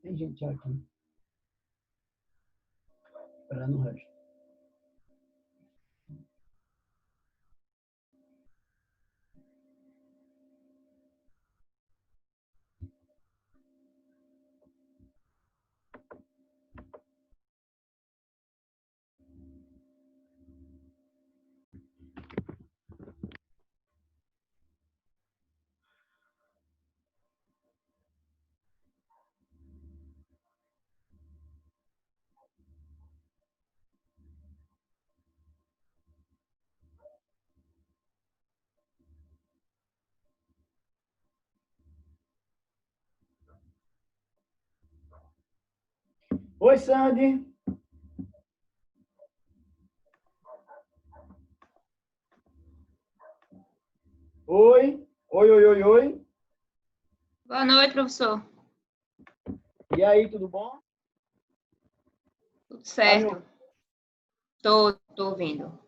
Tem gente aqui esperando o resto. Oi, Sandy. Oi. Oi, oi, oi, oi. Boa noite, professor. E aí, tudo bom? Tudo certo. Tô ouvindo.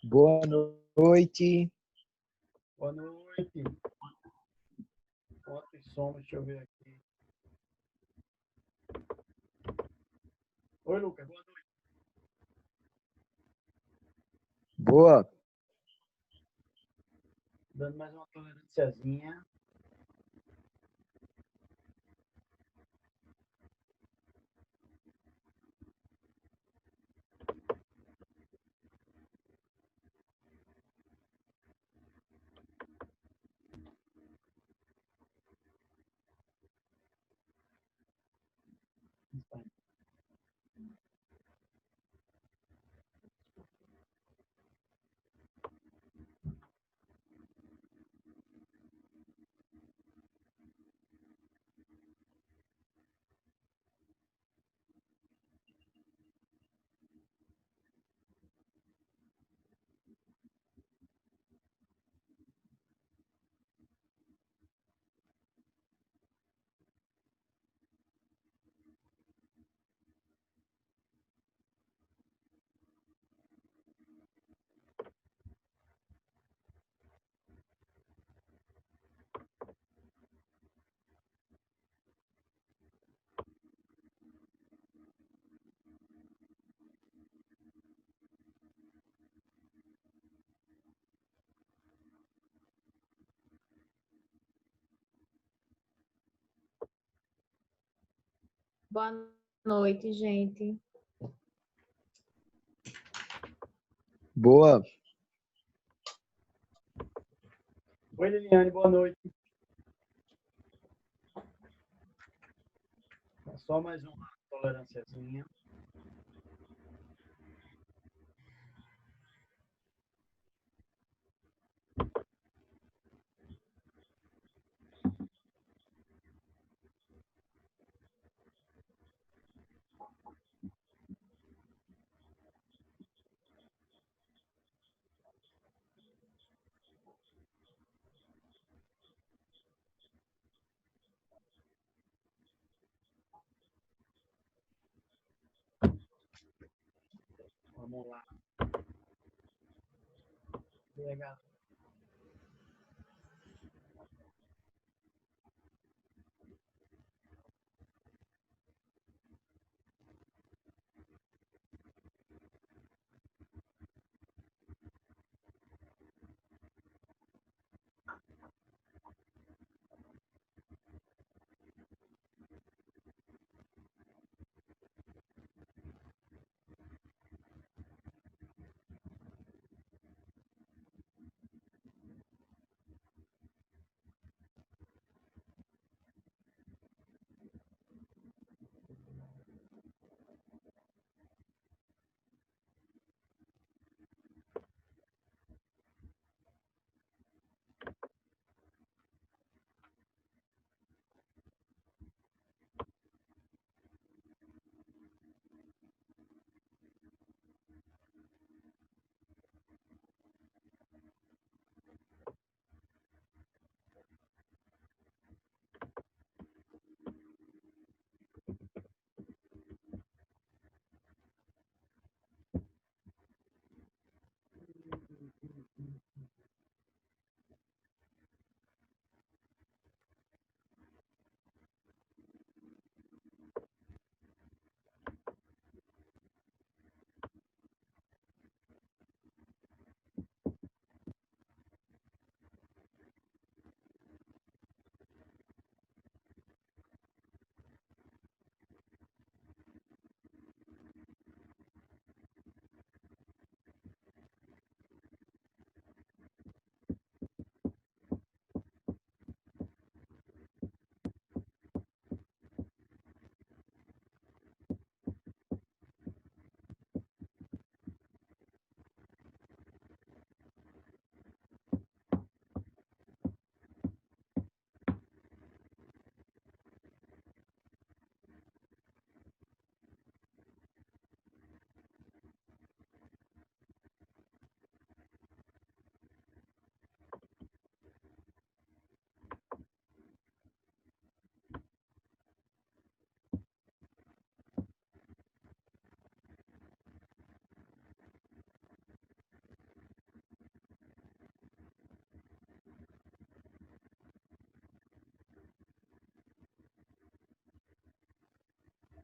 Boa noite. Boa noite. Quantos somos? Deixa eu ver aqui. Oi, Lucas. Boa noite. Boa. Dando mais uma tolerânciazinha. Boa noite, gente. Boa. Oi, Liliane. Boa noite. Só mais uma tolerânciazinha. Vamos lá. Legal.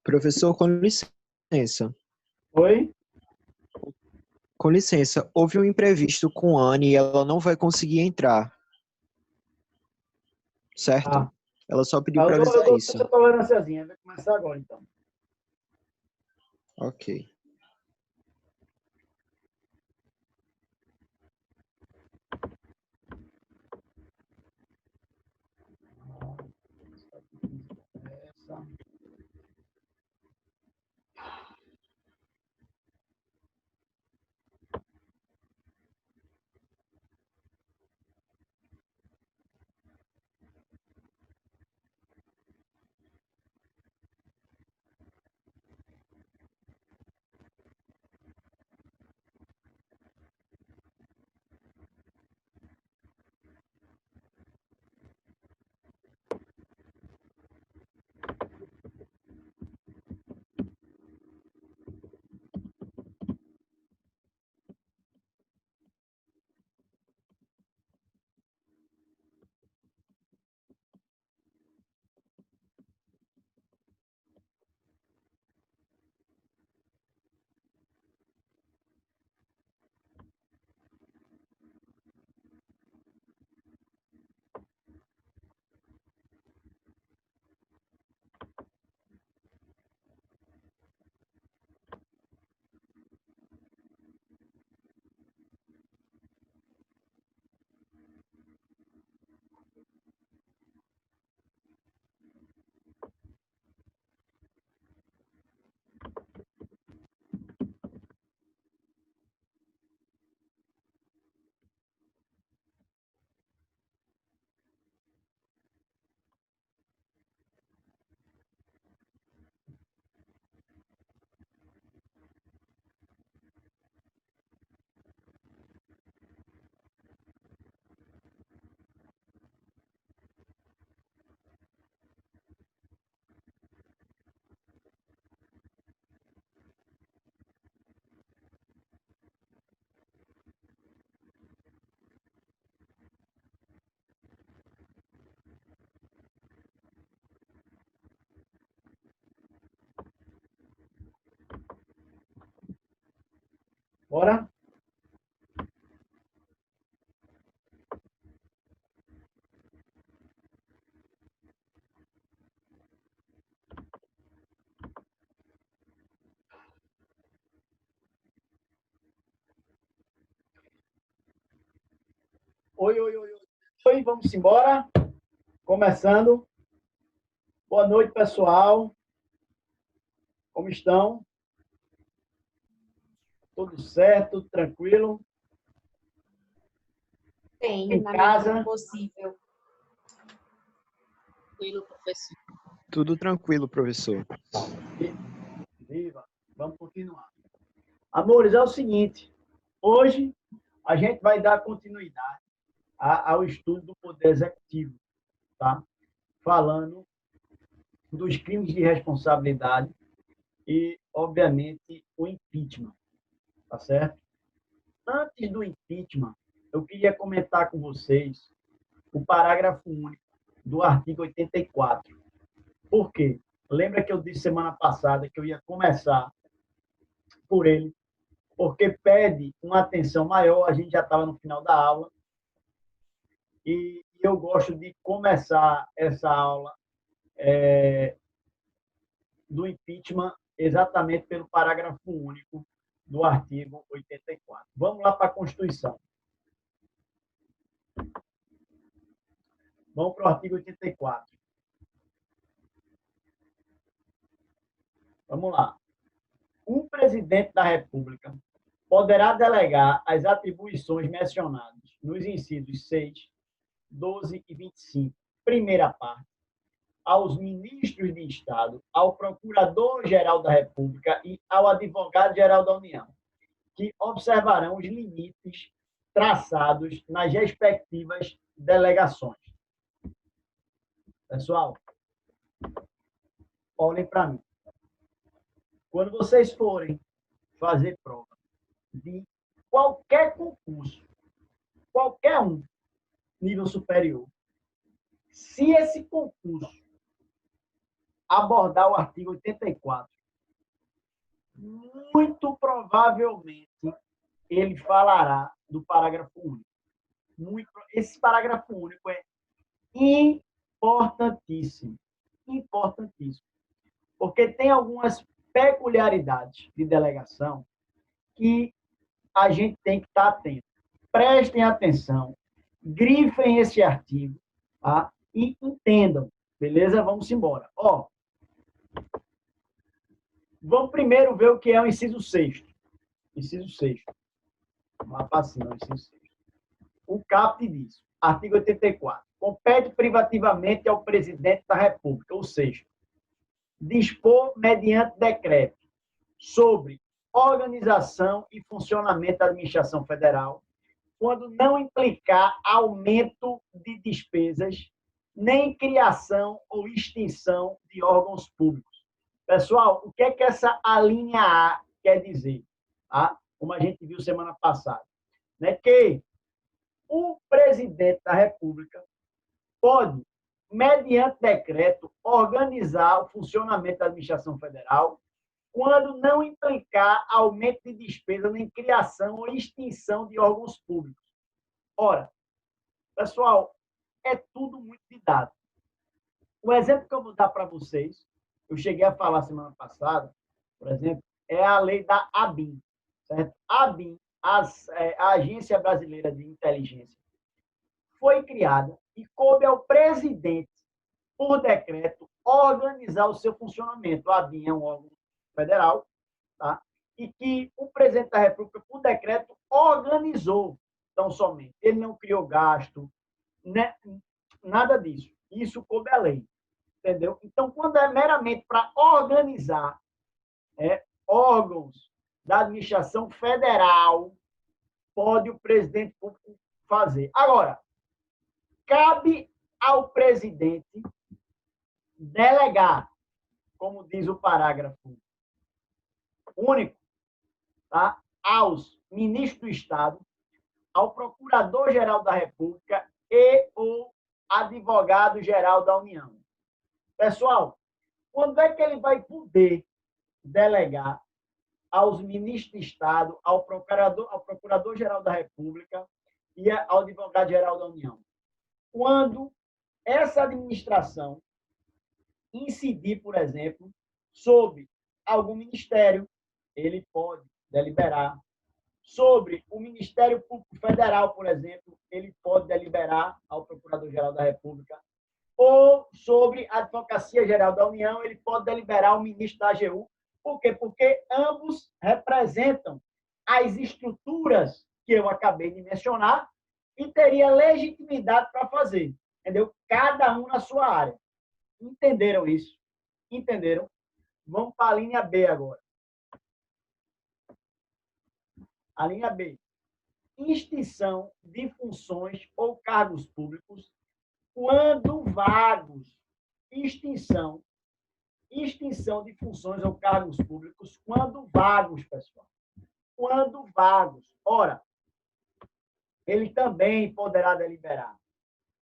Professor, com licença. Oi? Com licença, houve um imprevisto com a Anne e ela não vai conseguir entrar. Certo? Ah, Ela só pediu eu para dou avisar isso. essa tolerânciazinha. Vai começar agora, então. Ok. Essa. Bora? Oi, oi, oi, oi. Oi, vamos embora. Começando. Boa noite, pessoal. Como estão? Tudo certo? Tranquilo? Bem, Em na medida casa? do possível. Tranquilo, professor. Tudo tranquilo, professor. Viva. Vamos continuar. Amores, é o seguinte. Hoje a gente vai dar continuidade ao estudo do Poder Executivo, tá? Falando dos crimes de responsabilidade e, obviamente, o impeachment, tá certo? Antes do impeachment, eu queria comentar com vocês o parágrafo único do artigo 84. Por quê? Lembra que eu disse semana passada que eu ia começar por ele, porque pede uma atenção maior, a gente já estava no final da aula, e eu gosto de começar essa aula do impeachment exatamente pelo parágrafo único do artigo 84. Vamos lá para a Constituição. Vamos para o artigo 84. Vamos lá. Um presidente da República poderá delegar as atribuições mencionadas nos incisos 6, 12 e 25, primeira parte, aos ministros de Estado, ao Procurador-Geral da República e ao Advogado-Geral da União, que observarão os limites traçados nas respectivas delegações. Pessoal, olhem para mim. Quando vocês forem fazer prova de qualquer concurso, qualquer um, nível superior, se esse concurso abordar o artigo 84, muito provavelmente ele falará do parágrafo único. Esse parágrafo único é importantíssimo, importantíssimo, porque tem algumas peculiaridades de delegação que a gente tem que estar atento. Prestem atenção, grifem esse artigo, tá? E entendam, beleza? Vamos embora. Ó, vamos primeiro ver o que é o inciso 6º. Inciso 6º. Vamos lá para cima, inciso 6º. O caput diz, artigo 84, compete privativamente ao presidente da República, ou seja, dispor mediante decreto sobre organização e funcionamento da administração federal, quando não implicar aumento de despesas, nem criação ou extinção de órgãos públicos. Pessoal, o que é que essa alínea A quer dizer? Tá? Como a gente viu semana passada. Né? Que o presidente da República pode, mediante decreto, organizar o funcionamento da administração federal quando não implicar aumento de despesa, nem criação ou extinção de órgãos públicos. Ora, pessoal, é tudo muito didático. O exemplo que eu vou dar para vocês, eu cheguei a falar semana passada, por exemplo, é a lei da ABIN. Certo? A ABIN, a Agência Brasileira de Inteligência, foi criada e coube ao presidente, por decreto, organizar o seu funcionamento. A ABIN é um órgão federal, tá? E que o presidente da República, por decreto, organizou tão somente. Ele não criou gasto, né? Nada disso. Isso coube a lei. Entendeu? Então, quando é meramente para organizar órgãos da administração federal, pode o presidente público fazer. Agora, cabe ao presidente delegar, como diz o parágrafo único, tá? Aos ministros do Estado, ao Procurador-Geral da República e ou Advogado-Geral da União. Pessoal, quando é que ele vai poder delegar aos ministros de Estado, ao Procurador-Geral da República e ao Advogado-Geral da União? Quando essa administração incidir, por exemplo, sobre algum ministério, ele pode deliberar. Sobre o Ministério Público Federal, por exemplo, ele pode deliberar ao Procurador-Geral da República. Ou sobre a Advocacia Geral da União, ele pode deliberar ao ministro da AGU. Por quê? Porque ambos representam as estruturas que eu acabei de mencionar e teria legitimidade para fazer. Entendeu? Cada um na sua área. Entenderam isso? Entenderam? Vamos para a linha B agora. A linha B. Extinção de funções ou cargos públicos quando vagos. Extinção de funções ou cargos públicos quando vagos, pessoal. Quando vagos. Ora, ele também poderá deliberar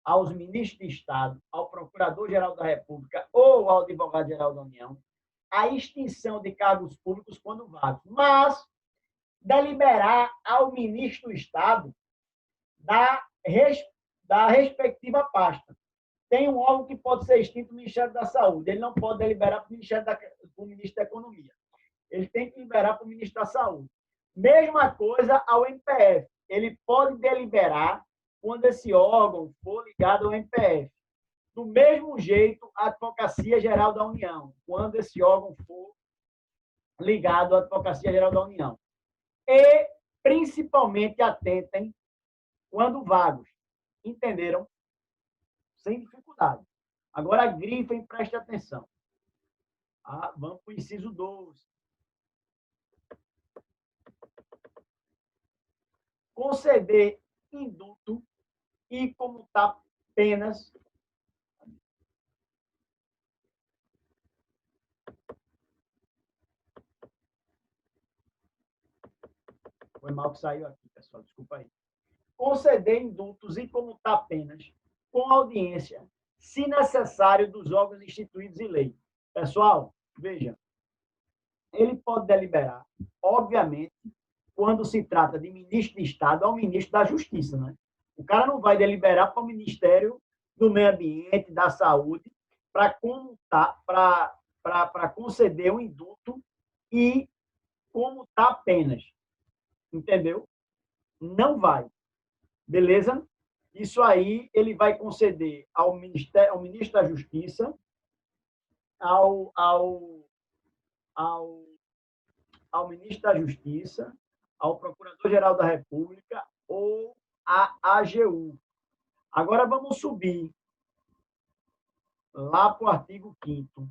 aos ministros de Estado, ao Procurador-Geral da República ou ao Advogado-Geral da União a extinção de cargos públicos quando vagos. Mas deliberar ao ministro do Estado da respectiva pasta. Tem um órgão que pode ser extinto no Ministério da Saúde. Ele não pode deliberar para o Ministro da Economia. Ele tem que liberar para o Ministro da Saúde. Mesma coisa ao MPF. Ele pode deliberar quando esse órgão for ligado ao MPF. Do mesmo jeito, a Advocacia Geral da União, quando esse órgão for ligado à Advocacia Geral da União. E, principalmente, atentem quando vagos. Entenderam? Sem dificuldade. Agora, grifem e prestem atenção. Vamos para o inciso 12. Conceder indulto e comutar penas foi mal que saiu aqui, pessoal, desculpa aí. Conceder indultos e comutar penas com audiência, se necessário, dos órgãos instituídos em lei. Pessoal, veja, ele pode deliberar, obviamente, quando se trata de ministro de Estado ao ministro da Justiça, né? O cara não vai deliberar para o Ministério do Meio Ambiente, da Saúde, para conceder um indulto e comutar apenas. Entendeu? Não vai. Beleza? Isso aí ele vai conceder ao ministro da Justiça, ao, ao ministro da Justiça, ao Procurador-Geral da República ou à AGU. Agora vamos subir lá para o artigo 5º.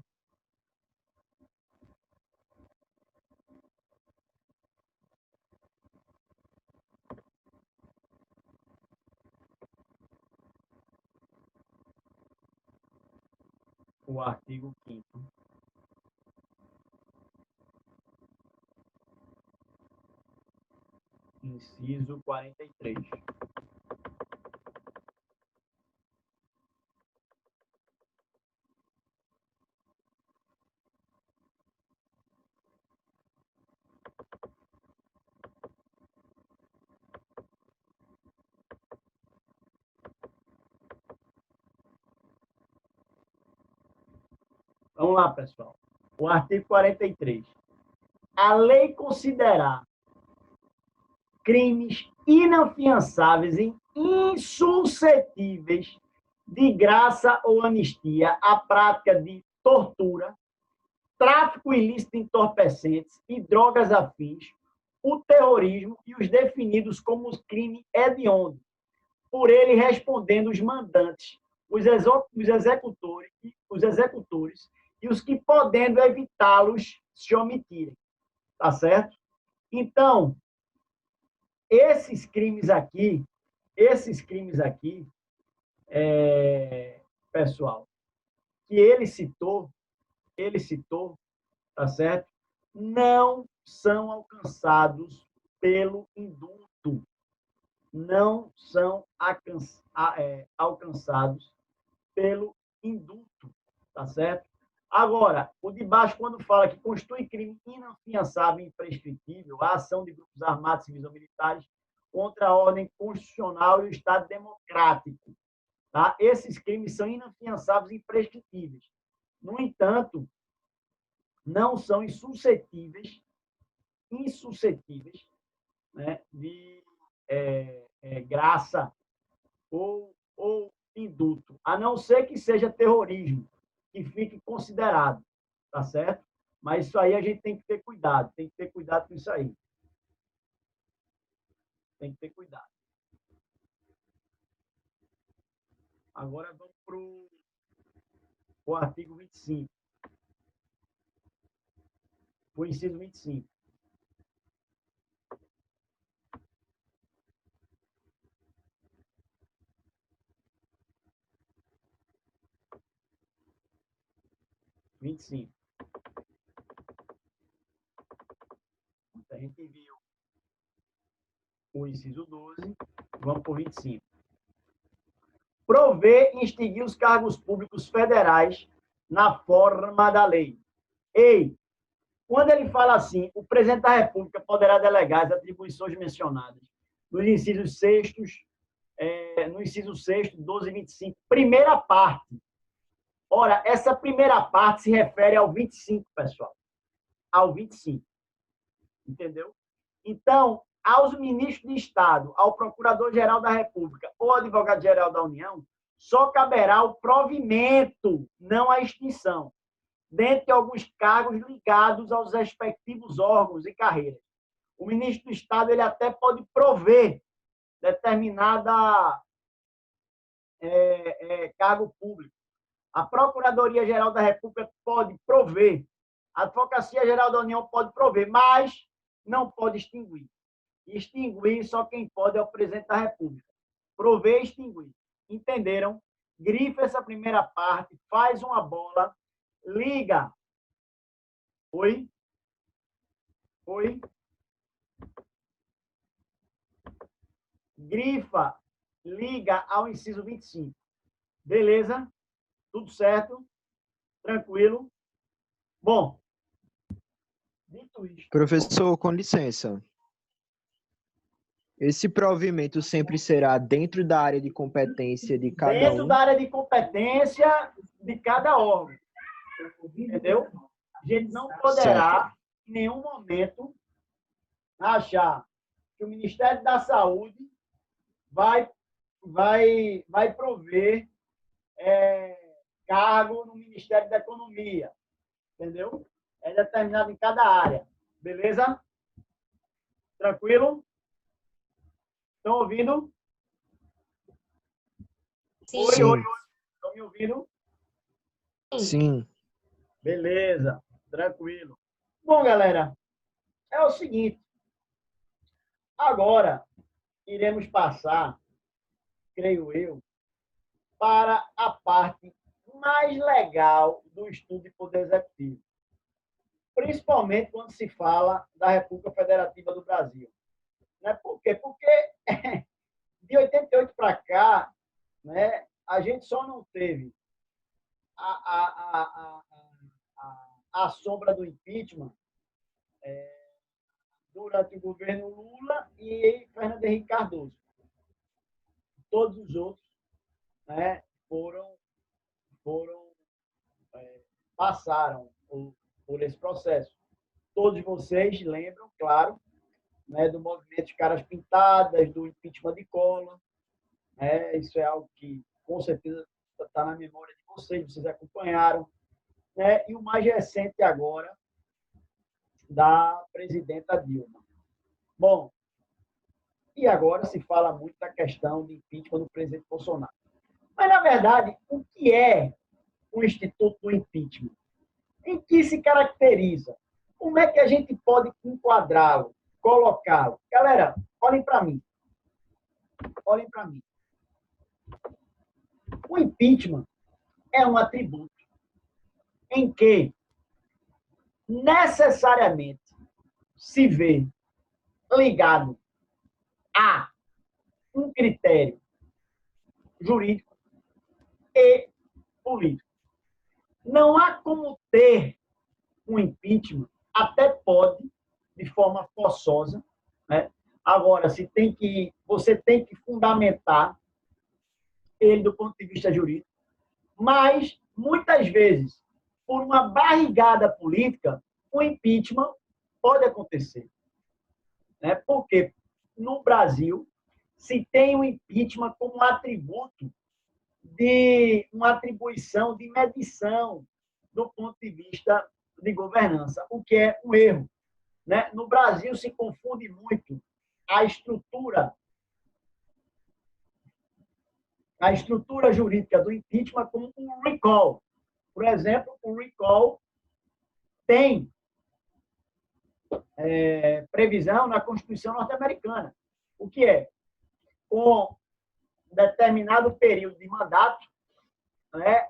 O artigo 5º. Inciso 43. Vamos lá, pessoal. O artigo 43. A lei considerar crimes inafiançáveis e insuscetíveis de graça ou anistia a prática de tortura, tráfico ilícito de entorpecentes e drogas afins, o terrorismo e os definidos como crime hediondo, por ele respondendo os mandantes, os executores e os que podendo evitá-los se omitirem. Tá certo? Então, esses crimes aqui, pessoal, que ele citou, tá certo? Não são alcançados pelo indulto. Não são alcançados pelo indulto, tá certo? Agora, o de baixo, quando fala que constitui crime inafiançável e imprescritível a ação de grupos armados, civis ou militares contra a ordem constitucional e o Estado democrático, tá? Esses crimes são inafiançáveis e imprescritíveis. No entanto, não são insuscetíveis, né, de graça ou indulto, a não ser que seja terrorismo, que fique considerado, tá certo? Mas isso aí a gente tem que ter cuidado com isso aí. Tem que ter cuidado. Agora vamos para o artigo 25. O inciso 25. A gente viu o inciso 12, vamos para o 25. Prover e extinguir os cargos públicos federais na forma da lei. Ei, quando ele fala assim, o presidente da República poderá delegar as atribuições mencionadas nos incisos 6º, no inciso 6º, 12 e 25, primeira parte. Ora, essa primeira parte se refere ao 25, pessoal. Ao 25. Entendeu? Então, aos ministros de Estado, ao Procurador-Geral da República ou ao Advogado-Geral da União, só caberá o provimento, não a extinção, dentre alguns cargos ligados aos respectivos órgãos e carreiras. O ministro do Estado ele até pode prover determinada cargo público. A Procuradoria-Geral da República pode prover. A Advocacia-Geral da União pode prover, mas não pode extinguir. Extinguir só quem pode é o presidente da República. Prover e extinguir. Entenderam? Grifa essa primeira parte, faz uma bola, liga. Oi? Oi? Grifa, liga ao inciso 25. Beleza? Tudo certo? Tranquilo? Bom, dito isto, Professor, com licença. Esse provimento sempre será dentro da área de competência de cada dentro um? da área de competência de cada órgão, entendeu? A gente não poderá, em nenhum momento, achar que o Ministério da Saúde vai prover cargo no Ministério da Economia, entendeu? É determinado em cada área, beleza? Tranquilo? Estão ouvindo? Sim. Oi, oi, oi. Estão me ouvindo? Sim. Beleza, tranquilo. Bom, galera, é o seguinte. Agora, iremos passar, creio eu, para a parte mais legal do estudo de poder executivo. Principalmente quando se fala da República Federativa do Brasil. Né? Por quê? Porque de 88 para cá, né, a gente só não teve a sombra do impeachment durante o governo Lula e Fernando Henrique Cardoso. Todos os outros, né, passaram por esse processo. Todos vocês lembram, claro, né, do movimento de caras pintadas, do impeachment de Collor. Né? Isso é algo que, com certeza, está na memória de vocês acompanharam. Né? E o mais recente agora, da presidenta Dilma. Bom, e agora se fala muito da questão de impeachment do presidente Bolsonaro. Mas, na verdade, o que é o Instituto do Impeachment? Em que se caracteriza? Como é que a gente pode enquadrá-lo, colocá-lo? Galera, olhem para mim. Olhem para mim. O impeachment é um atributo em que necessariamente se vê ligado a um critério jurídico e político. Não há como ter um impeachment, até pode, de forma forçosa, né? Agora, você tem que fundamentar ele do ponto de vista jurídico, mas, muitas vezes, por uma barrigada política, o impeachment pode acontecer. Né? Porque no Brasil se tem o impeachment como um atributo de uma atribuição de medição do ponto de vista de governança, o que é um erro. Né? No Brasil se confunde muito a estrutura jurídica do impeachment com um recall. Por exemplo, o recall tem previsão na Constituição norte-americana. O que é? Com determinado período de mandato, né,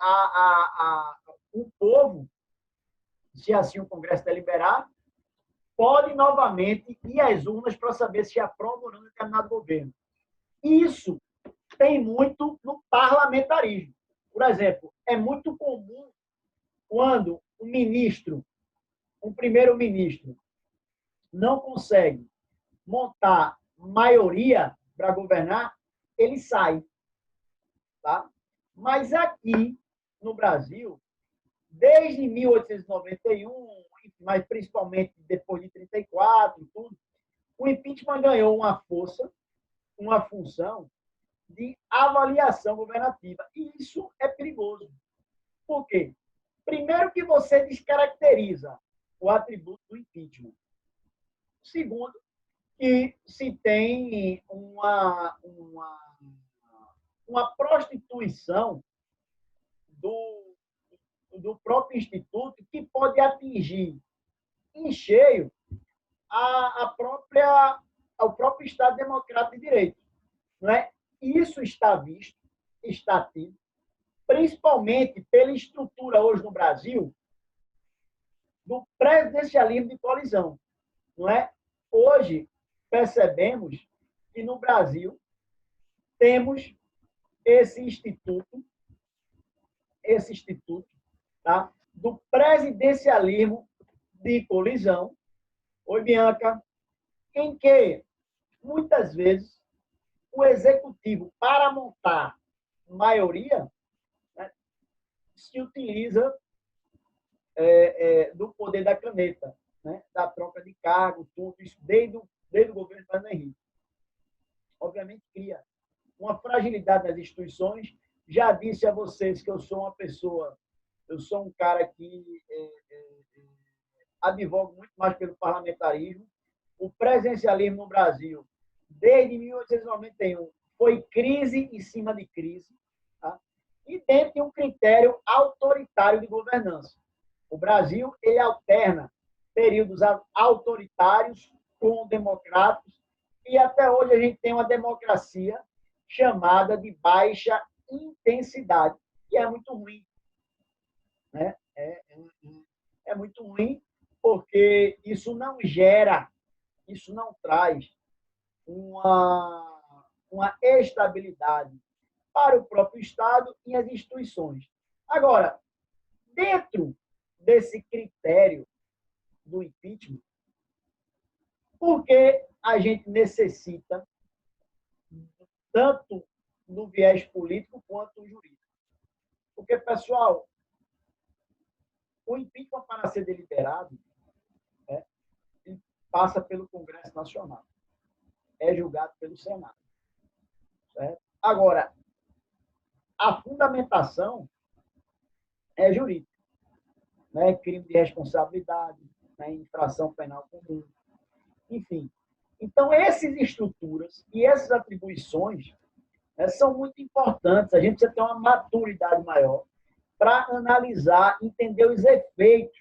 o povo, se assim o Congresso deliberar, pode novamente ir às urnas para saber se aprova ou não determinado governo. Isso tem muito no parlamentarismo. Por exemplo, é muito comum quando um primeiro-ministro, não consegue montar maioria para governar, ele sai. Tá? Mas aqui, no Brasil, desde 1891, mas principalmente depois de 34, tudo, o impeachment ganhou uma força, uma função de avaliação governativa. E isso é perigoso. Por quê? Primeiro que você descaracteriza o atributo do impeachment. Segundo, que se tem uma prostituição do próprio Instituto que pode atingir em cheio o próprio Estado Democrático de Direito. Não é? Isso está visto, está tido, principalmente pela estrutura hoje no Brasil do presidencialismo de coalizão. Não é? Hoje, percebemos que no Brasil temos esse instituto, tá? do presidencialismo de colisão, oi Bianca, em que, muitas vezes, o executivo, para montar maioria, né, se utiliza do poder da caneta, né, da troca de cargo, tudo isso, desde o governo Fernando Henrique. Obviamente, cria uma fragilidade nas instituições. Já disse a vocês que eu sou um cara que advogo muito mais pelo parlamentarismo. O presidencialismo no Brasil, desde 1891, foi crise em cima de crise, tá? E dentro de um critério autoritário de governança. O Brasil ele alterna períodos autoritários com democráticos, e até hoje a gente tem uma democracia chamada de baixa intensidade, que é muito ruim. Né? É muito ruim porque isso não gera, isso não traz uma estabilidade para o próprio Estado e as instituições. Agora, dentro desse critério do impeachment, por que a gente necessita tanto do viés político quanto jurídico? Porque, pessoal, o impeachment, para ser deliberado, ele passa pelo Congresso Nacional, é julgado pelo Senado. Certo? Agora, a fundamentação é jurídica, né? Crime de responsabilidade, né? Infração penal comum, enfim. Então, essas estruturas e essas atribuições, né, são muito importantes. A gente precisa ter uma maturidade maior para analisar, entender os efeitos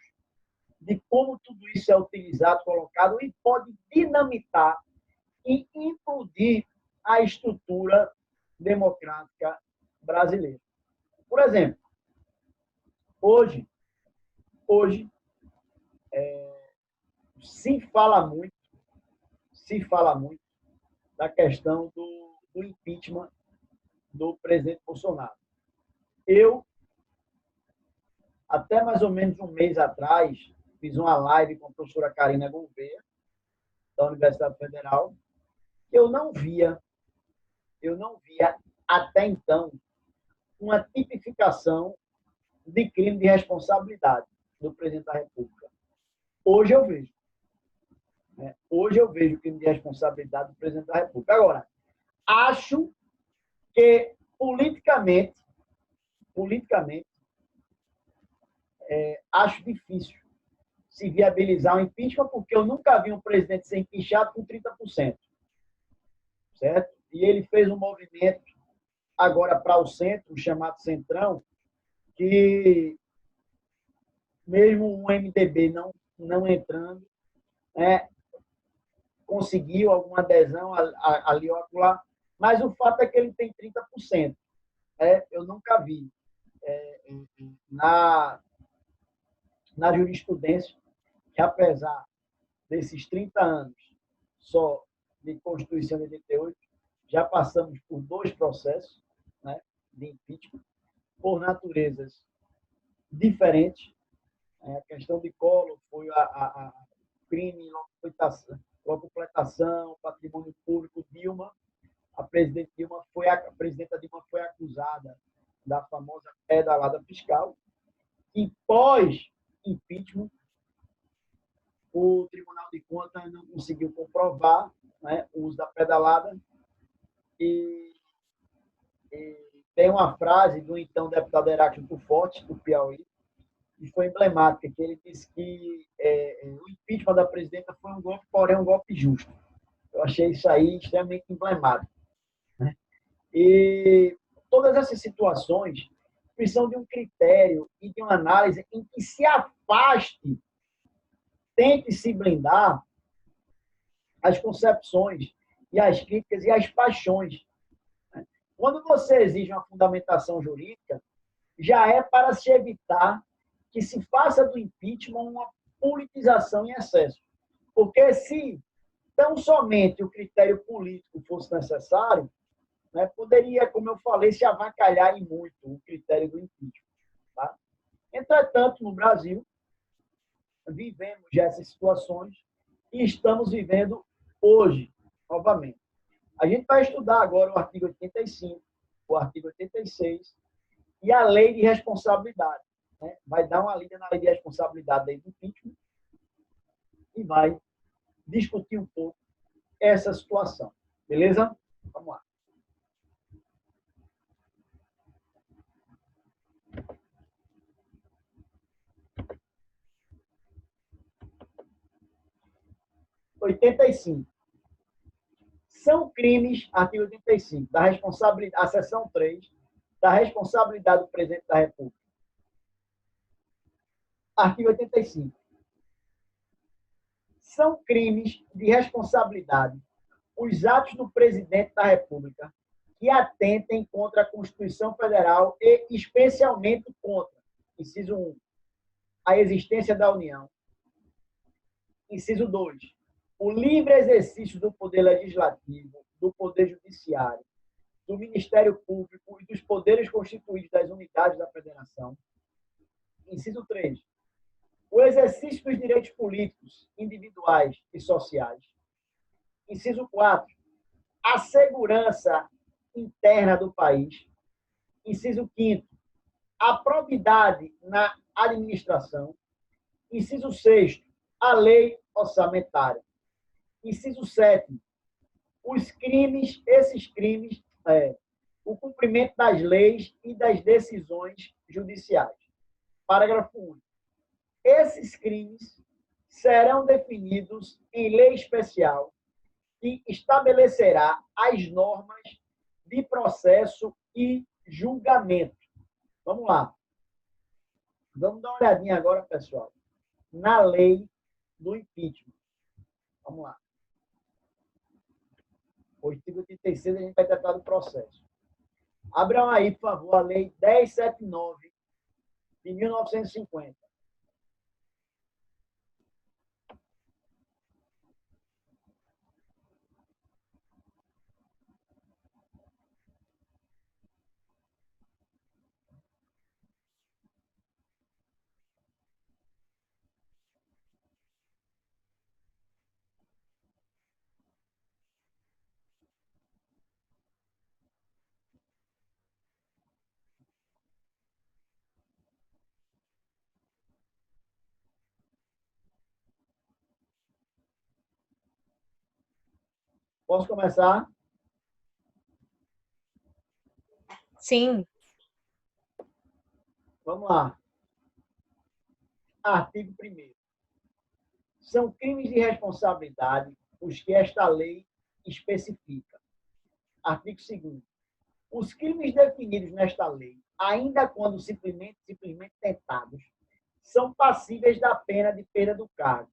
de como tudo isso é utilizado, colocado, e pode dinamitar e implodir a estrutura democrática brasileira. Por exemplo, hoje se fala muito da questão do impeachment do presidente Bolsonaro. Eu, até mais ou menos um mês atrás, fiz uma live com a professora Karina Gouveia, da Universidade Federal, que eu não via até então uma tipificação de crime de responsabilidade do presidente da República. Hoje eu vejo. Hoje eu vejo o crime de responsabilidade do presidente da República. Agora, acho que politicamente, acho difícil se viabilizar um impeachment, porque eu nunca vi um presidente ser impeachado com 30%. Certo? E ele fez um movimento agora para o centro, chamado Centrão, que mesmo o MDB não entrando, conseguiu alguma adesão ali ou acolá, mas o fato é que ele tem 30%. Eu nunca vi na jurisprudência que, apesar desses 30 anos só de Constituição de 88, já passamos por 2 processos, né, de impeachment, por naturezas diferentes. A questão de Collor foi a crime, locupletação, patrimônio público. Dilma, a presidenta Dilma foi acusada da famosa pedalada fiscal, e pós-impeachment, o Tribunal de Contas não conseguiu comprovar, né, o uso da pedalada, e tem uma frase do então deputado Heráclito Forte, do Piauí, que foi emblemática, que ele disse que o impeachment da presidenta foi um golpe, porém um golpe justo. Eu achei isso aí extremamente emblemático. Né? E todas essas situações precisam de um critério e de uma análise em que se afaste, tente se blindar as concepções e as críticas e as paixões. Né? Quando você exige uma fundamentação jurídica, já é para se evitar que se faça do impeachment uma politização em excesso. Porque se tão somente o critério político fosse necessário, né, poderia, como eu falei, se avacalhar em muito o critério do impeachment. Tá? Entretanto, no Brasil, vivemos já essas situações e estamos vivendo hoje, novamente. A gente vai estudar agora o artigo 85, o artigo 86 e a lei de responsabilidade. Né? Vai dar uma lida na lei de responsabilidade do impeachment e vai discutir um pouco essa situação. Beleza? Vamos lá. São crimes, artigo 85, da responsabilidade, a seção 3, da responsabilidade do presidente da República. Artigo 85. São crimes de responsabilidade os atos do presidente da República que atentem contra a Constituição Federal e especialmente contra, inciso 1, a existência da União. Inciso 2, o livre exercício do poder legislativo, do poder judiciário, do Ministério Público e dos poderes constituídos das unidades da Federação. Inciso 3, o exercício dos direitos políticos, individuais e sociais. Inciso 4, a segurança interna do país. Inciso 5, a probidade na administração. Inciso 6, a lei orçamentária. Inciso 7, os crimes, esses crimes, o cumprimento das leis e das decisões judiciais. Parágrafo único. Esses crimes serão definidos em lei especial que estabelecerá as normas de processo e julgamento. Vamos lá. Vamos dar uma olhadinha agora, pessoal, na lei do impeachment. Vamos lá. O artigo 86 a gente vai tratar do processo. Abram aí, por favor, a lei 1079 de 1950. Posso começar? Sim. Vamos lá. Artigo 1º. São crimes de responsabilidade os que esta lei especifica. Artigo 2º. Os crimes definidos nesta lei, ainda quando simplesmente tentados, são passíveis da pena de perda do cargo,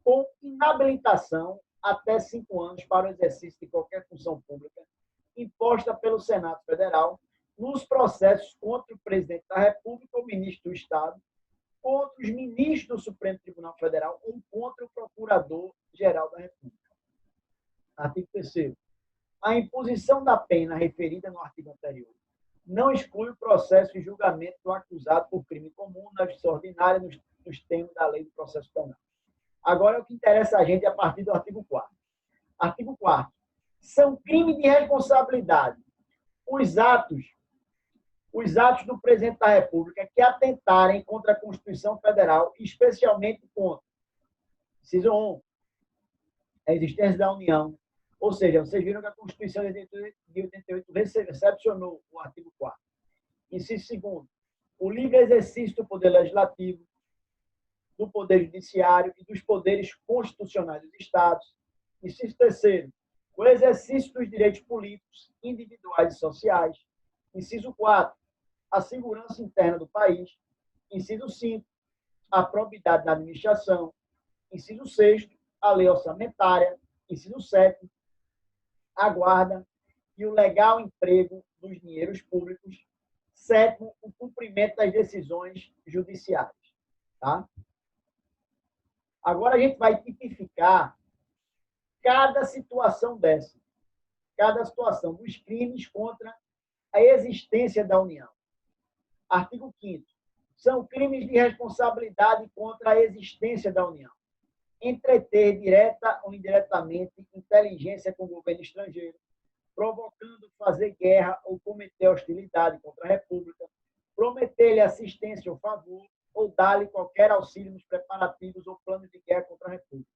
com inabilitação até 5 anos para o exercício de qualquer função pública imposta pelo Senado Federal nos processos contra o presidente da República ou ministro do Estado, contra os ministros do Supremo Tribunal Federal ou contra o Procurador-Geral da República. Artigo 3º. A imposição da pena referida no artigo anterior não exclui o processo e julgamento do acusado por crime comum na justiça ordinária nos termos da lei do processo penal. Agora, o que interessa a gente é a partir do artigo 4º. Artigo 4º. São crimes de responsabilidade os atos do presidente da República que atentarem contra a Constituição Federal, especialmente contra, inciso 1, a existência da União. Ou seja, vocês viram que a Constituição de 88 recepcionou o artigo 4º. Inciso 2º, o livre exercício do poder legislativo, do poder judiciário e dos poderes constitucionais dos Estados. Inciso 3º, o exercício dos direitos políticos, individuais e sociais. Inciso 4º, a segurança interna do país. Inciso 5º, a probidade da administração. Inciso 6º, a lei orçamentária. Inciso 7º, a guarda e o legal emprego dos dinheiros públicos. 7º, o cumprimento das decisões judiciais. Tá? Agora a gente vai tipificar cada situação dessa, cada situação dos crimes contra a existência da União. Artigo 5º. São crimes de responsabilidade contra a existência da União. Entreter, direta ou indiretamente, inteligência com o governo estrangeiro, provocando fazer guerra ou cometer hostilidade contra a República, prometer-lhe assistência ou favor, ou dar-lhe qualquer auxílio nos preparativos ou planos de guerra contra a República.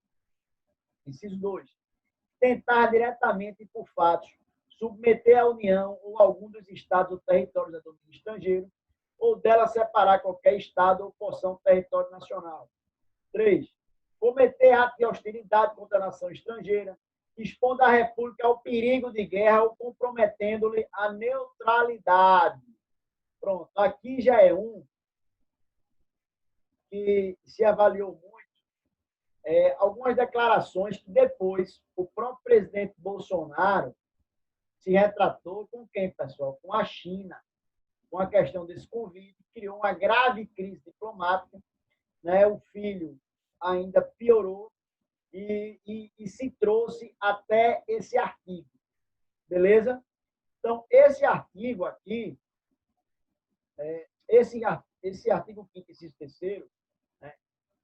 Inciso 2. Tentar diretamente e por fatos submeter a União ou algum dos estados ou territórios da domínio estrangeiro, ou dela separar qualquer estado ou porção do território nacional. 3. Cometer ato de hostilidade contra a nação estrangeira, expondo a República ao perigo de guerra ou comprometendo-lhe a neutralidade. Pronto, aqui já é um que se avaliou muito, algumas declarações que depois o próprio presidente Bolsonaro se retratou com quem, pessoal? Com a China, com a questão desse Covid, criou uma grave crise diplomática, né? O filho ainda piorou e se trouxe até esse artigo, beleza? Então, esse artigo aqui, esse artigo 5º, inciso 3º, né,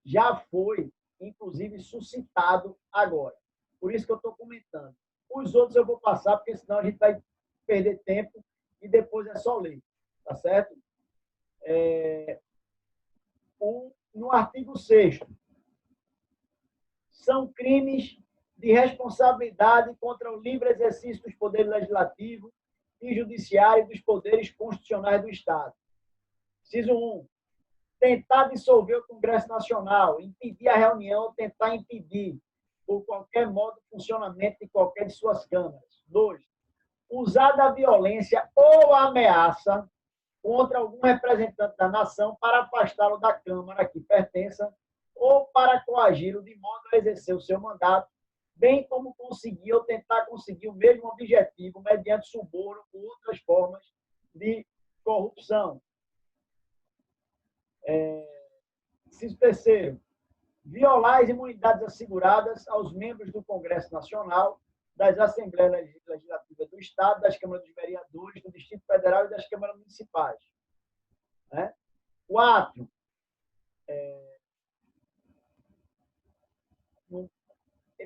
já foi, inclusive, suscitado agora. Por isso que eu estou comentando. Os outros eu vou passar, porque senão a gente vai perder tempo e depois é só ler. Tá certo? No artigo 6º, são crimes de responsabilidade contra o livre exercício dos poderes legislativo e judiciário e dos poderes constitucionais do Estado. Inciso 1. Tentar dissolver o Congresso Nacional, impedir a reunião ou tentar impedir, por qualquer modo, o funcionamento de qualquer de suas câmaras. 2. Usar da violência ou ameaça contra algum representante da nação para afastá-lo da Câmara a que pertença ou para coagi-lo de modo a exercer o seu mandato, bem como conseguir ou tentar conseguir o mesmo objetivo mediante suborno ou outras formas de corrupção. Inciso 3º. Violar as imunidades asseguradas aos membros do Congresso Nacional, das Assembleias Legislativas do Estado, das Câmaras dos Vereadores, do Distrito Federal e das Câmaras Municipais. 4.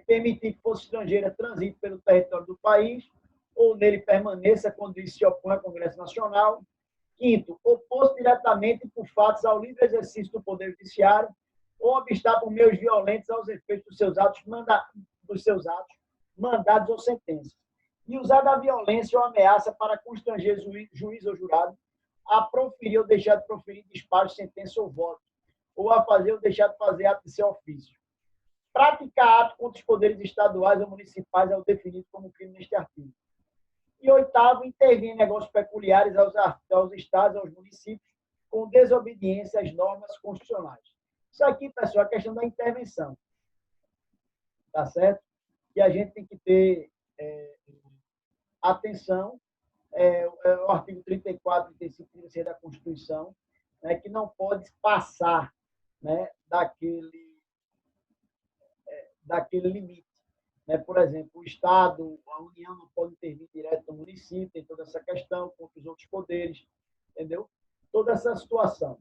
Permitir que força estrangeira transite pelo território do país ou nele permaneça quando isso se opõe ao Congresso Nacional. 5º. Opor-se diretamente por fatos ao livre exercício do Poder Judiciário ou obstar por meios violentos aos efeitos dos seus atos, mandados ou sentenças. E usar da violência ou ameaça para constranger juiz ou jurado a proferir ou deixar de proferir despacho, sentença ou voto, ou a fazer ou deixar de fazer ato de seu ofício. Praticar ato contra os poderes estaduais ou municipais é o definido como crime neste artigo. E 8º, intervir em negócios peculiares aos estados, aos municípios, com desobediência às normas constitucionais. Isso aqui, pessoal, é a questão da intervenção. Tá certo? E a gente tem que ter atenção, o artigo 34 e 35 da Constituição, né, que não pode passar, né, daquele limite. Né? Por exemplo, o Estado, a União não pode intervir direto no município, tem toda essa questão contra os outros poderes, entendeu? Toda essa situação.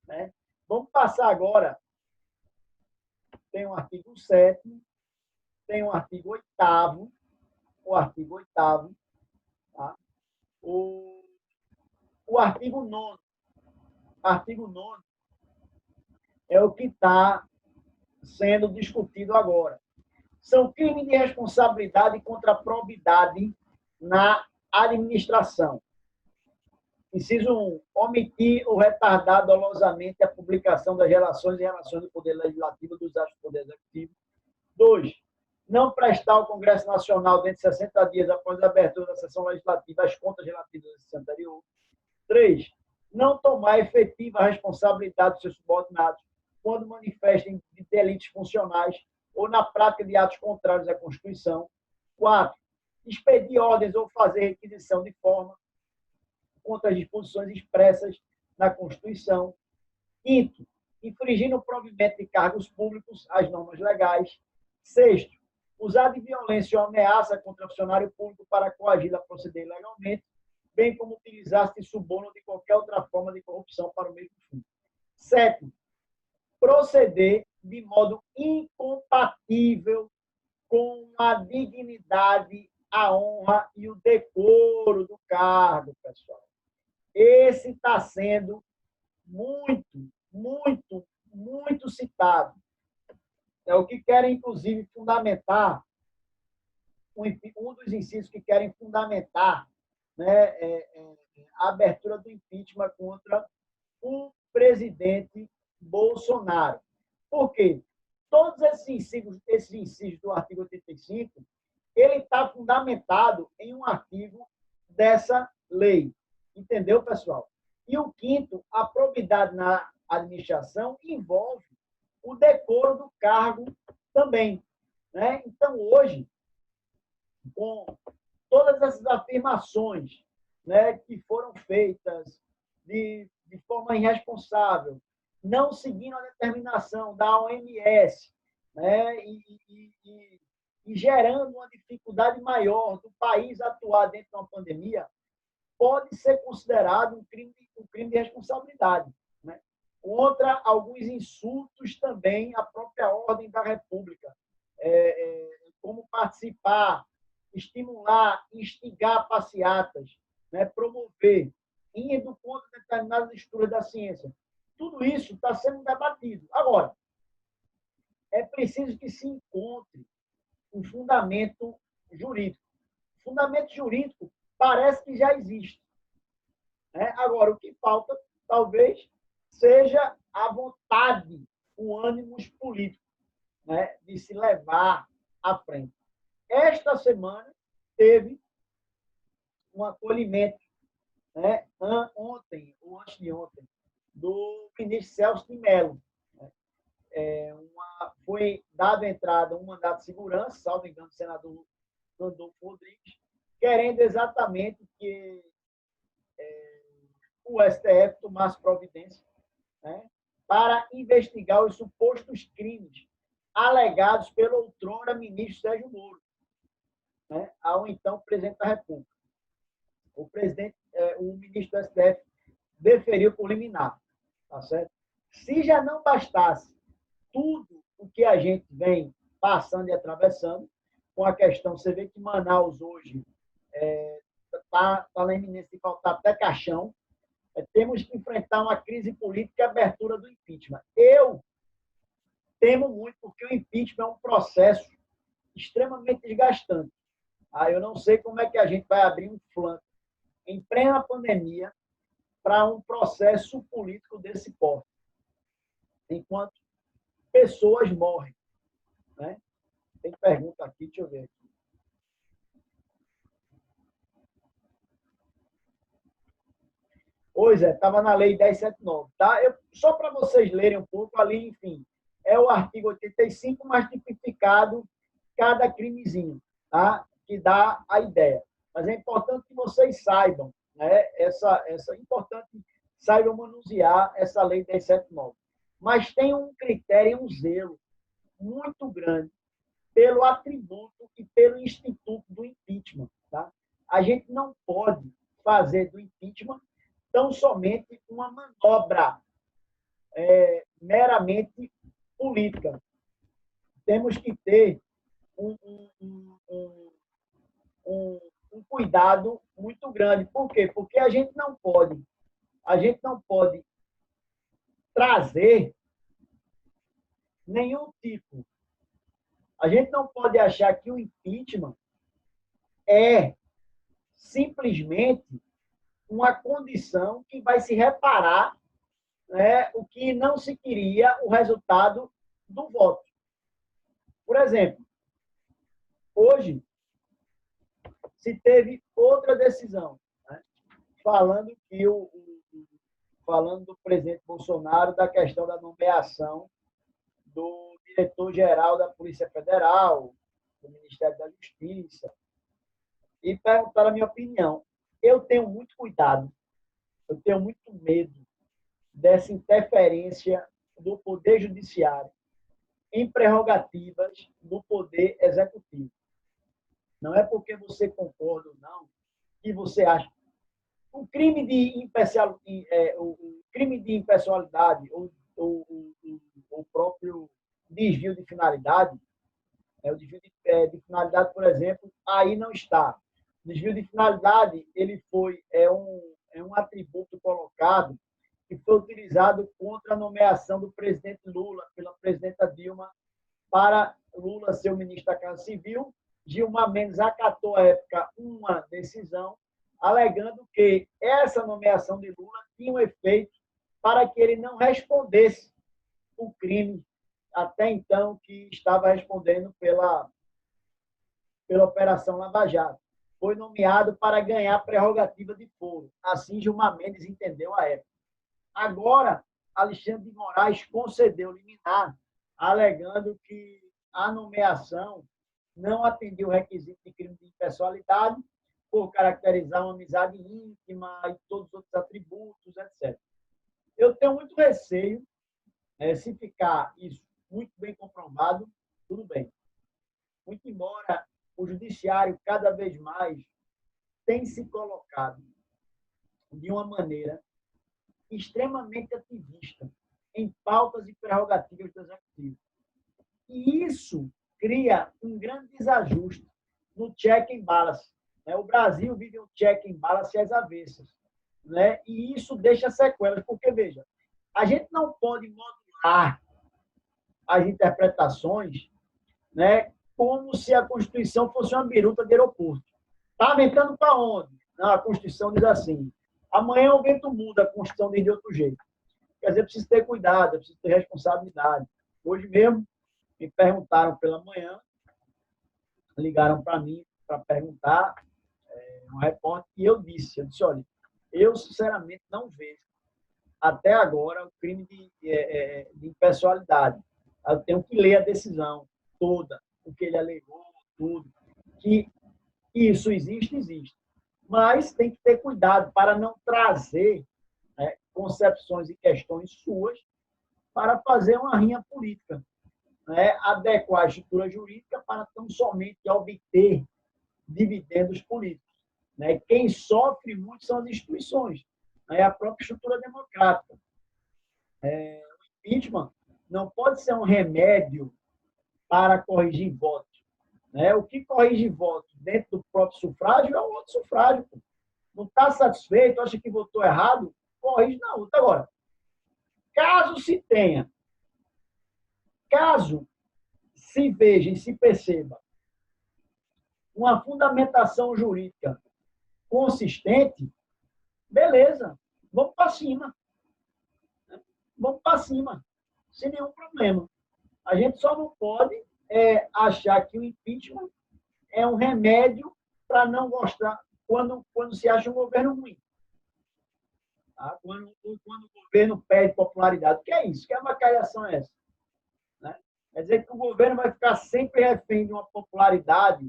Né? Vamos passar agora. Tem um artigo 7º, tem um artigo 8º, o artigo 8º, tá? O artigo 9º. Artigo 9º é o que está sendo discutido agora. São crimes de responsabilidade contra a probidade na administração. Inciso 1. Omitir ou retardar dolosamente a publicação das relações e relações do Poder Legislativo dos atos do Poder Executivo. 2. Não prestar ao Congresso Nacional, dentro de 60 dias após a abertura da sessão legislativa, as contas relativas à sessão anterior. 3. Não tomar efetiva responsabilidade dos seus subordinados quando manifestem delitos funcionais ou na prática de atos contrários à Constituição. 4. Expedir ordens ou fazer requisição de forma contra as disposições expressas na Constituição. 5º. Infringir no provimento de cargos públicos as normas legais. 6º. Usar de violência ou ameaça contra o funcionário público para coagi-lo a proceder legalmente. bem como utilizar-se de suborno ou de qualquer outra forma de corrupção para o mesmo fim. 7. Proceder de modo incompatível com a dignidade, a honra e o decoro do cargo, pessoal. Esse está sendo muito, muito, muito citado. É o que querem, inclusive, fundamentar, um dos incisos que querem fundamentar, né, a abertura do impeachment contra o presidente Bolsonaro. Por quê? Todos esses incisos do artigo 85, ele está fundamentado em um artigo dessa lei. Entendeu, pessoal? E o quinto, a probidade na administração envolve o decoro do cargo também. Né? Então, hoje, com todas essas afirmações, né, que foram feitas de forma irresponsável, não seguindo a determinação da OMS, né, e gerando uma dificuldade maior do país atuar dentro de uma pandemia, pode ser considerado um crime de responsabilidade, né? Contra alguns insultos também à própria ordem da República, como participar, estimular, instigar passeatas, né? Promover, indo contra determinadas estruturas da ciência. Tudo isso está sendo debatido. Agora, é preciso que se encontre um fundamento jurídico. O fundamento jurídico parece que já existe. Né? Agora, o que falta, talvez, seja a vontade, o ânimo político, né, de se levar à frente. Esta semana teve um acolhimento, né, ontem, ou antes de ontem, do ministro Celso de Mello. Foi dado entrada um mandato de segurança, salvo engano, do senador Rodolfo Rodrigues, querendo exatamente que o STF tomasse providência, né, para investigar os supostos crimes alegados pelo outrora ministro Sérgio Moro, né, ao então presidente da República. O ministro do STF deferiu por liminar, tá certo? Se já não bastasse tudo o que a gente vem passando e atravessando, com a questão, você vê que Manaus hoje está na iminência de faltar até caixão, temos que enfrentar uma crise política e abertura do impeachment. Eu temo muito, porque o impeachment é um processo extremamente desgastante. Eu não sei como é que a gente vai abrir um flanco em plena pandemia para um processo político desse porte, enquanto pessoas morrem. Né? Tem pergunta aqui, deixa eu ver aqui. Pois é, estava na lei 1079. Tá? Só para vocês lerem um pouco ali, enfim, é o artigo 85, mas tipificado cada crimezinho, tá? Que dá a ideia. Mas é importante que vocês saibam, né? É importante saibam manusear essa lei 1079. Mas tem um critério, um zelo muito grande pelo atributo e pelo instituto do impeachment. Tá? A gente não pode fazer do impeachment tão somente uma manobra meramente política. Temos que ter um cuidado muito grande. Por quê? Porque a gente não pode trazer nenhum tipo. A gente não pode achar que o impeachment é simplesmente uma condição que vai se reparar, né, o que não se queria, o resultado do voto. Por exemplo, hoje se teve outra decisão, né, falando do presidente Bolsonaro, da questão da nomeação do diretor-geral da Polícia Federal, do Ministério da Justiça, e perguntaram a minha opinião. Eu tenho muito cuidado, eu tenho muito medo dessa interferência do Poder Judiciário em prerrogativas do Poder Executivo. Não é porque você concorda ou não que você acha o crime de impessoalidade ou o próprio desvio de finalidade, o desvio de finalidade, por exemplo, aí não está. O desvio de finalidade é um atributo colocado que foi utilizado contra a nomeação do presidente Lula pela presidenta Dilma para Lula ser o ministro da Casa Civil. Gilmar Mendes acatou à época uma decisão alegando que essa nomeação de Lula tinha um efeito para que ele não respondesse o crime até então que estava respondendo pela Operação Lava Jato. Foi nomeado para ganhar prerrogativa de foro. Assim, Gilmar Mendes entendeu a época. Agora, Alexandre de Moraes concedeu liminar, alegando que a nomeação não atendia o requisito de crime de impessoalidade, por caracterizar uma amizade íntima e todos os outros atributos, etc. Eu tenho muito receio, se ficar isso muito bem comprovado, tudo bem. Muito embora o judiciário cada vez mais tem se colocado de uma maneira extremamente ativista em pautas e prerrogativas do executivo. E isso cria um grande desajuste no check and balance. O Brasil vive um check and balance às avessas. E isso deixa sequelas, porque, veja, a gente não pode modular as interpretações como se a Constituição fosse uma biruta de aeroporto. Está ventando para onde? Não, a Constituição diz assim. Amanhã o vento muda, a Constituição diz de outro jeito. Quer dizer, precisa ter cuidado, precisa ter responsabilidade. Hoje mesmo, me perguntaram pela manhã, ligaram para mim para perguntar, um repórter, e eu disse, olha, eu sinceramente não vejo até agora o crime de impessoalidade. Eu tenho que ler a decisão toda, o que ele alegou, tudo. Que isso existe. Mas tem que ter cuidado para não trazer concepções e questões suas para fazer uma rinha política. Adequar a estrutura jurídica para tão somente obter dividendos políticos. Quem sofre muito são as instituições, a própria estrutura democrática. O impeachment não pode ser um remédio para corrigir votos. O que corrige votos dentro do próprio sufrágio é o outro sufrágio. Não está satisfeito, acha que votou errado, corrige na outra. Agora, caso se veja e se perceba uma fundamentação jurídica consistente, beleza, vamos para cima. Vamos para cima, sem nenhum problema. A gente só não pode achar que o impeachment é um remédio para não gostar quando se acha um governo ruim. Tá? Quando o governo perde popularidade. O que é isso? Que avacalhação é essa? Quer dizer que o governo vai ficar sempre refém de uma popularidade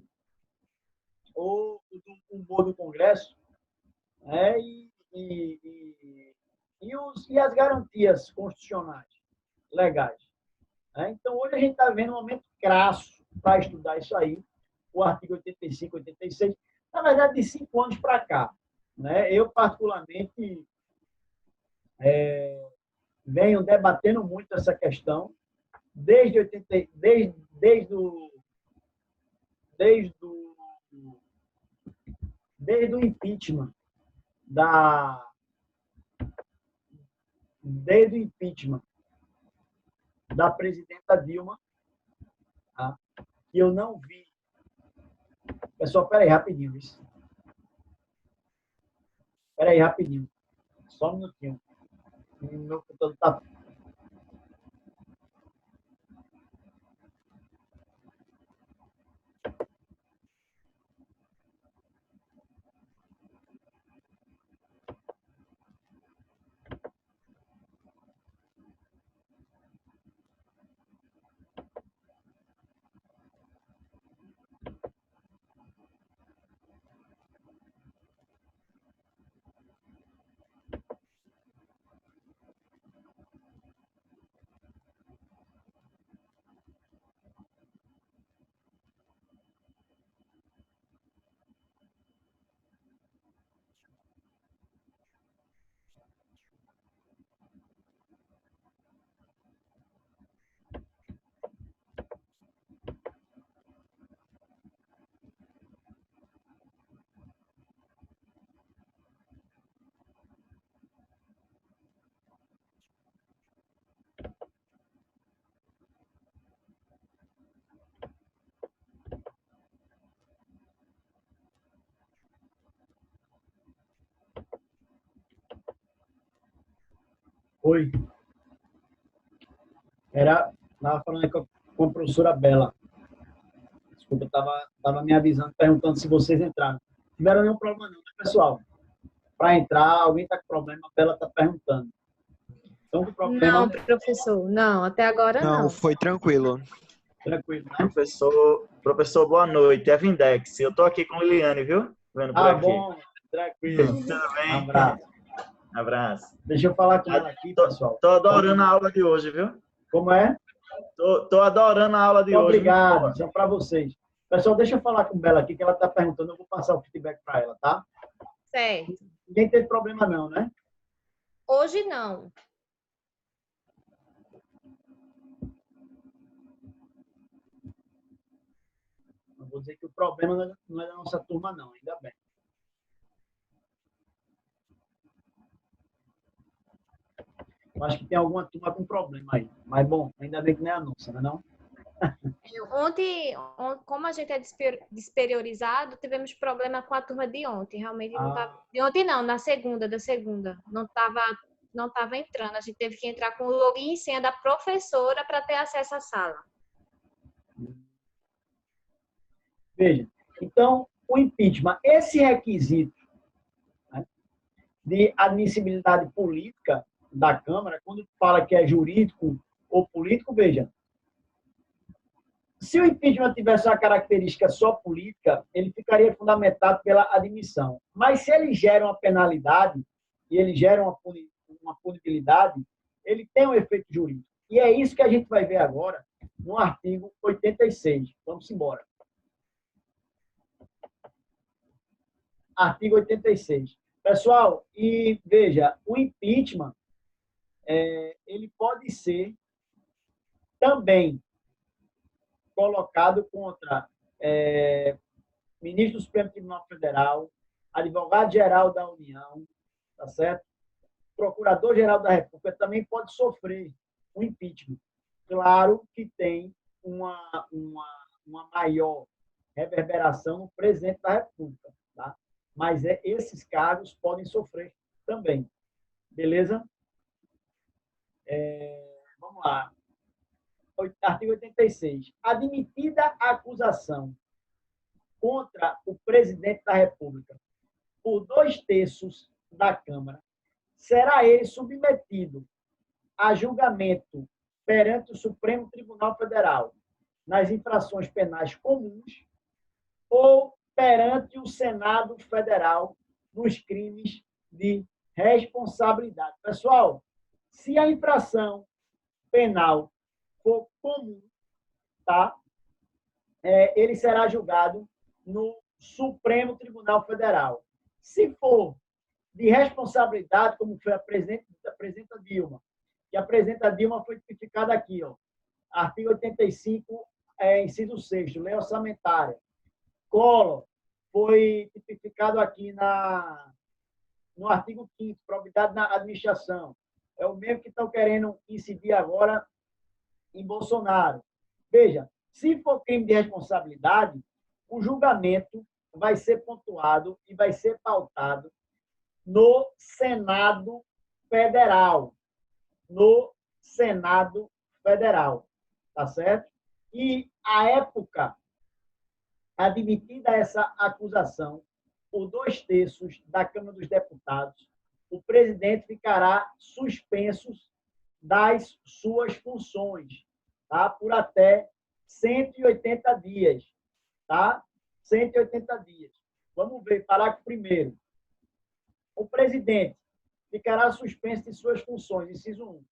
ou do humor do Congresso, e as garantias constitucionais legais. Então, hoje a gente está vendo um momento crasso para estudar isso aí, o artigo 85, 86, na verdade, de 5 anos para cá. Eu, particularmente, venho debatendo muito essa questão desde o impeachment desde o impeachment da presidenta Dilma, tá? Que eu não vi. Pessoal, espera aí, rapidinho. Espera aí, rapidinho. Só um minutinho. Meu computador está... Oi. Estava falando com a professora Bela. Desculpa, estava me avisando, perguntando se vocês entraram. Não tiveram nenhum problema não, né, pessoal? Para entrar, alguém está com problema, a Bela está perguntando. Então, com problema... Não, professor, não, até agora Não, não. foi tranquilo. Tranquilo, né? Professor, boa noite. É Vindex. Eu estou aqui com Liliane, viu? Vendo por aqui. Bom, tranquilo. Tudo bem? Abraço. Abraço. Deixa eu falar com ela aqui, pessoal. Tô adorando a aula de hoje, viu? Como é? Tô adorando a aula de hoje. Obrigado, isso é para vocês. Pessoal, deixa eu falar com Bela aqui, que ela está perguntando, eu vou passar o feedback para ela, tá? Certo. Ninguém teve problema não, né? Hoje não. Não vou dizer que o problema não é da nossa turma, não, ainda bem. Eu acho que tem alguma turma com problema aí. Mas, bom, ainda bem que não é a nossa, não é não? Ontem, como a gente é desperiorizado, tivemos problema com a turma de ontem. Realmente não tava... De ontem não, da segunda. Não tava entrando. A gente teve que entrar com o login e senha da professora para ter acesso à sala. Veja, então, o impeachment, esse requisito, né, de admissibilidade política da Câmara, quando fala que é jurídico ou político, veja, se o impeachment tivesse uma característica só política, ele ficaria fundamentado pela admissão. Mas se ele gera uma penalidade e ele gera uma punibilidade, ele tem um efeito jurídico. E é isso que a gente vai ver agora no artigo 86. Vamos embora. Artigo 86. Pessoal, e veja, o impeachment, ele pode ser também colocado contra ministro do Supremo Tribunal Federal, advogado-geral da União, tá certo? Procurador-geral da República também pode sofrer um impeachment. Claro que tem uma maior reverberação no presidente da República, tá? Mas esses cargos podem sofrer também. Beleza? Vamos lá. Artigo 86. Admitida a acusação contra o presidente da República por 2/3 da Câmara, será ele submetido a julgamento perante o Supremo Tribunal Federal nas infrações penais comuns ou perante o Senado Federal nos crimes de responsabilidade. Pessoal, se a infração penal for comum, tá? Ele será julgado no Supremo Tribunal Federal. Se for de responsabilidade, como foi a presidenta Dilma, que a presidenta Dilma foi tipificada aqui, ó, artigo 85, inciso 6º, lei orçamentária. Collor foi tipificado aqui no artigo 5º, probidade na administração. É o mesmo que estão querendo incidir agora em Bolsonaro. Veja, se for crime de responsabilidade, o julgamento vai ser pontuado e vai ser pautado no Senado Federal. No Senado Federal. Tá certo? E a época admitida essa acusação por 2/3 da Câmara dos Deputados, o presidente ficará suspenso das suas funções, tá? Por até 180 dias, tá? 180 dias. Vamos ver, parágrafo 1º. O presidente ficará suspenso de suas funções, inciso 1,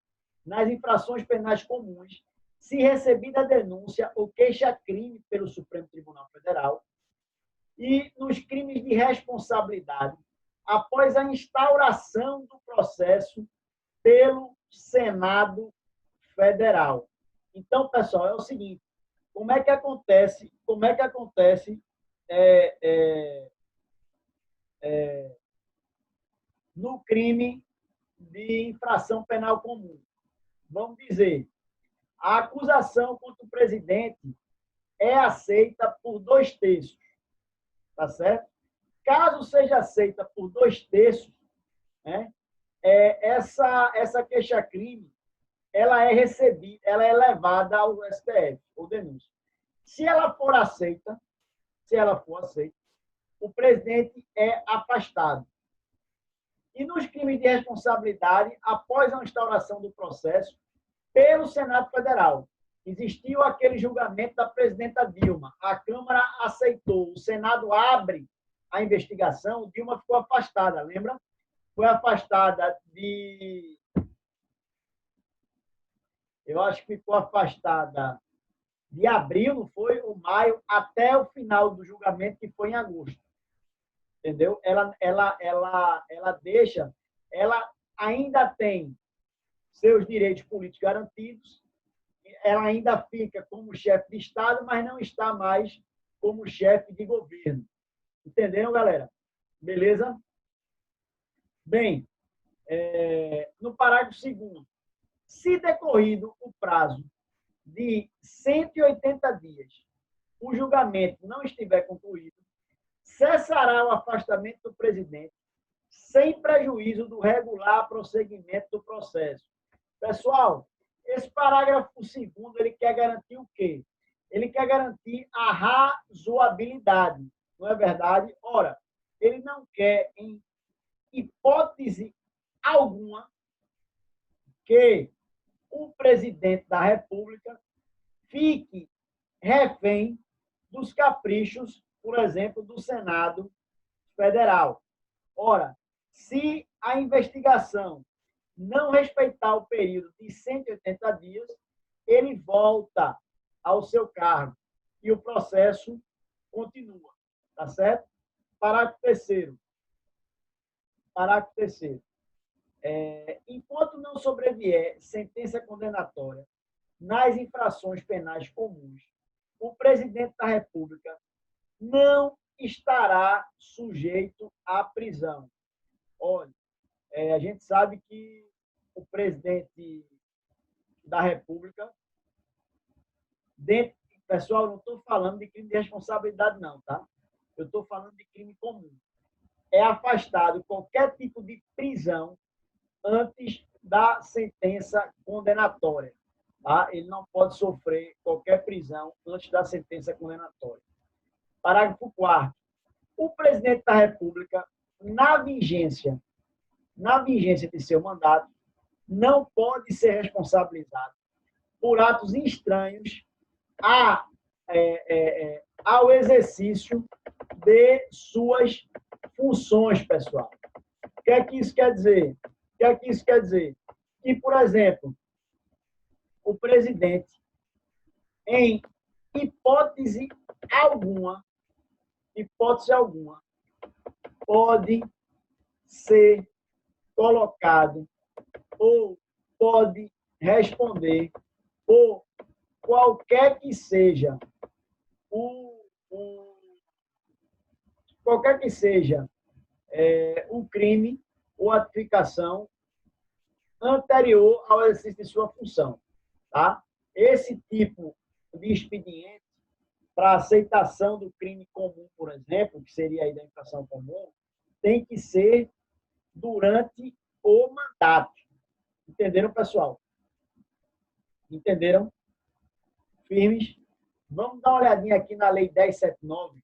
nas infrações penais comuns, se recebida a denúncia ou queixa-crime pelo Supremo Tribunal Federal e nos crimes de responsabilidade após a instauração do processo pelo Senado Federal. Então, pessoal, é o seguinte, como é que acontece no crime de infração penal comum? Vamos dizer, a acusação contra o presidente é aceita por 2/3, tá certo? Caso seja aceita por 2/3, né, essa queixa-crime, ela é recebida, ela é levada ao STF, ou denúncia. Se ela for aceita, o presidente é afastado. E nos crimes de responsabilidade, após a instauração do processo, pelo Senado Federal, existiu aquele julgamento da presidenta Dilma. A Câmara aceitou, o Senado abre a investigação, Dilma ficou afastada, lembra? Foi afastada de... Eu acho que ficou afastada de abril, não foi? Ou maio, até o final do julgamento, que foi em agosto. Entendeu? Ela ainda tem seus direitos políticos garantidos, ela ainda fica como chefe de Estado, mas não está mais como chefe de governo. Entenderam, galera? Beleza? Bem, no parágrafo 2º, se decorrido o prazo de 180 dias, o julgamento não estiver concluído, cessará o afastamento do presidente sem prejuízo do regular prosseguimento do processo. Pessoal, esse parágrafo 2º, ele quer garantir o quê? Ele quer garantir a razoabilidade, não é verdade? Ora, ele não quer, em hipótese alguma, que o presidente da República fique refém dos caprichos, por exemplo, do Senado Federal. Ora, se a investigação não respeitar o período de 180 dias, ele volta ao seu cargo e o processo continua. Tá certo? Parágrafo 3º. Parágrafo 3º. Enquanto não sobrevier sentença condenatória nas infrações penais comuns, o presidente da República não estará sujeito à prisão. Olha, a gente sabe que o presidente da República, pessoal, não estou falando de crime de responsabilidade, não, tá? Eu estou falando de crime comum. É afastado qualquer tipo de prisão antes da sentença condenatória. Tá? Ele não pode sofrer qualquer prisão antes da sentença condenatória. Parágrafo 4º. O presidente da República, na vigência de seu mandato, não pode ser responsabilizado por atos estranhos ao exercício de suas funções, pessoal. O que é que isso quer dizer? Que, por exemplo, o presidente, em hipótese alguma, pode ser colocado ou pode responder por qualquer que seja o crime ou a tipificação anterior ao exercício de sua função. Tá? Esse tipo de expediente para aceitação do crime comum, por exemplo, que seria aí da infração comum, tem que ser durante o mandato. Entenderam, pessoal? Entenderam? Firmes? Vamos dar uma olhadinha aqui na Lei 1079.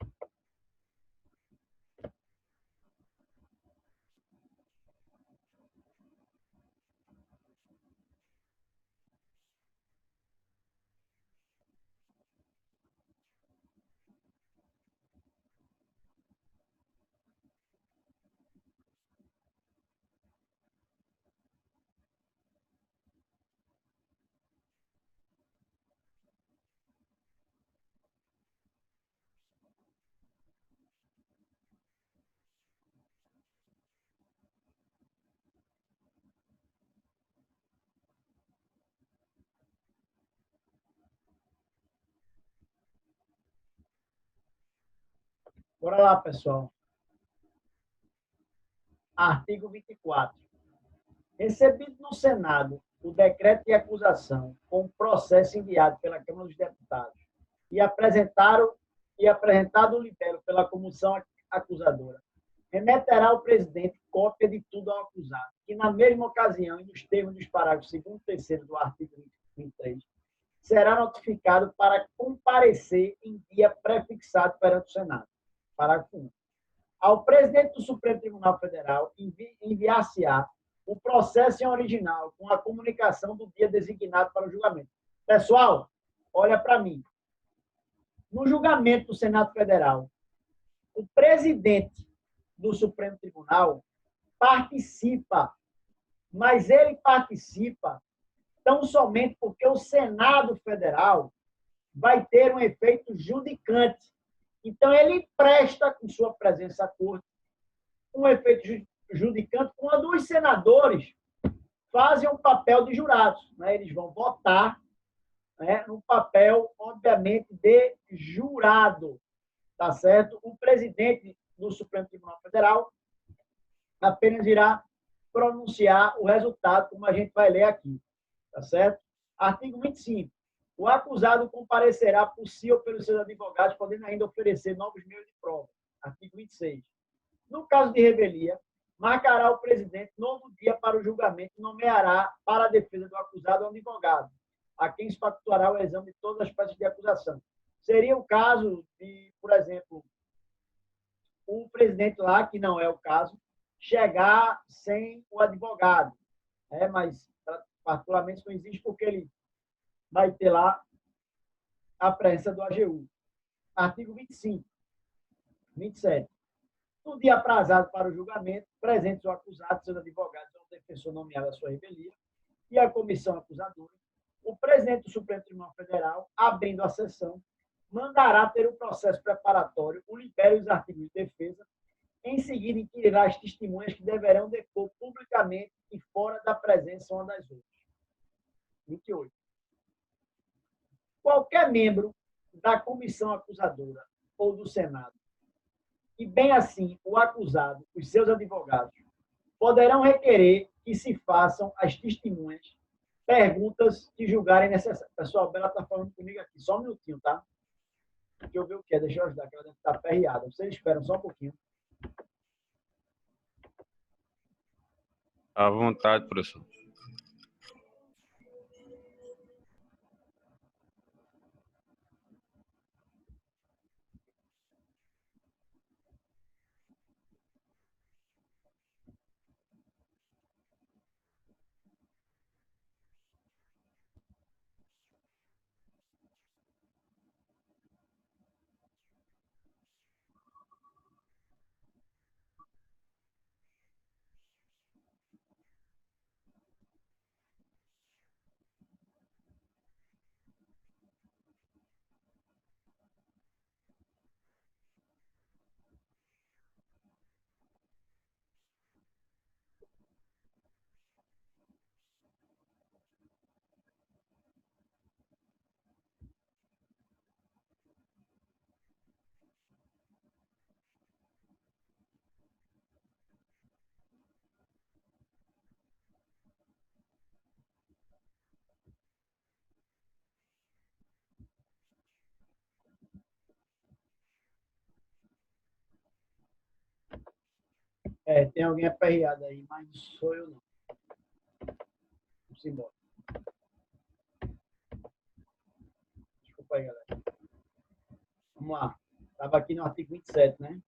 Bora lá, pessoal. Artigo 24. Recebido no Senado o decreto de acusação com o processo enviado pela Câmara dos Deputados e apresentado o libelo pela comissão acusadora, remeterá ao presidente cópia de tudo ao acusado, que na mesma ocasião e nos termos dos parágrafos 2º e 3º do artigo 23, será notificado para comparecer em dia prefixado perante o Senado. Parágrafo 1. Ao presidente do Supremo Tribunal Federal enviar-se-á o processo em original com a comunicação do dia designado para o julgamento. Pessoal, olha para mim. No julgamento do Senado Federal, o presidente do Supremo Tribunal participa, mas ele participa tão somente porque o Senado Federal vai ter um efeito judicante. Então, ele presta, com sua presença à corte, um efeito judicante quando os senadores fazem um papel de jurados. Né? Eles vão votar, né, no papel, obviamente, de jurado. Tá certo? O presidente do Supremo Tribunal Federal apenas irá pronunciar o resultado, como a gente vai ler aqui. Tá certo? Artigo 25. O acusado comparecerá por si ou pelos seus advogados, podendo ainda oferecer novos meios de prova. Artigo 26. No caso de revelia, marcará o presidente novo dia para o julgamento e nomeará para a defesa do acusado um advogado, a quem se facultará o exame de todas as peças de acusação. Seria o caso de, por exemplo, o presidente lá, que não é o caso, chegar sem o advogado. Né? Mas, particularmente, isso não existe porque ele vai ter lá a presença do AGU. Artigo 25. 27. No dia aprazado para o julgamento, presentes o acusado, seus advogados ou o defensor nomeado à sua revelia e a comissão acusadora, o presidente do Supremo Tribunal Federal, abrindo a sessão, mandará ter o processo preparatório, o libere os artigos de defesa, em seguida inquirirá as testemunhas que deverão depor publicamente e fora da presença uma das outras. 28. Qualquer membro da comissão acusadora ou do Senado, e bem assim o acusado, os seus advogados, poderão requerer que se façam às testemunhas perguntas que julgarem necessárias. Pessoal, a Bela está falando comigo aqui, só um minutinho, tá? Deixa eu ver o que é, deixa eu ajudar, que ela deve estar aperreada. Vocês esperam só um pouquinho. À vontade, professor. Tem alguém aperreado aí, mas não sou eu, não. Vamos embora. Desculpa aí, galera. Vamos lá. Estava aqui no artigo 27, né?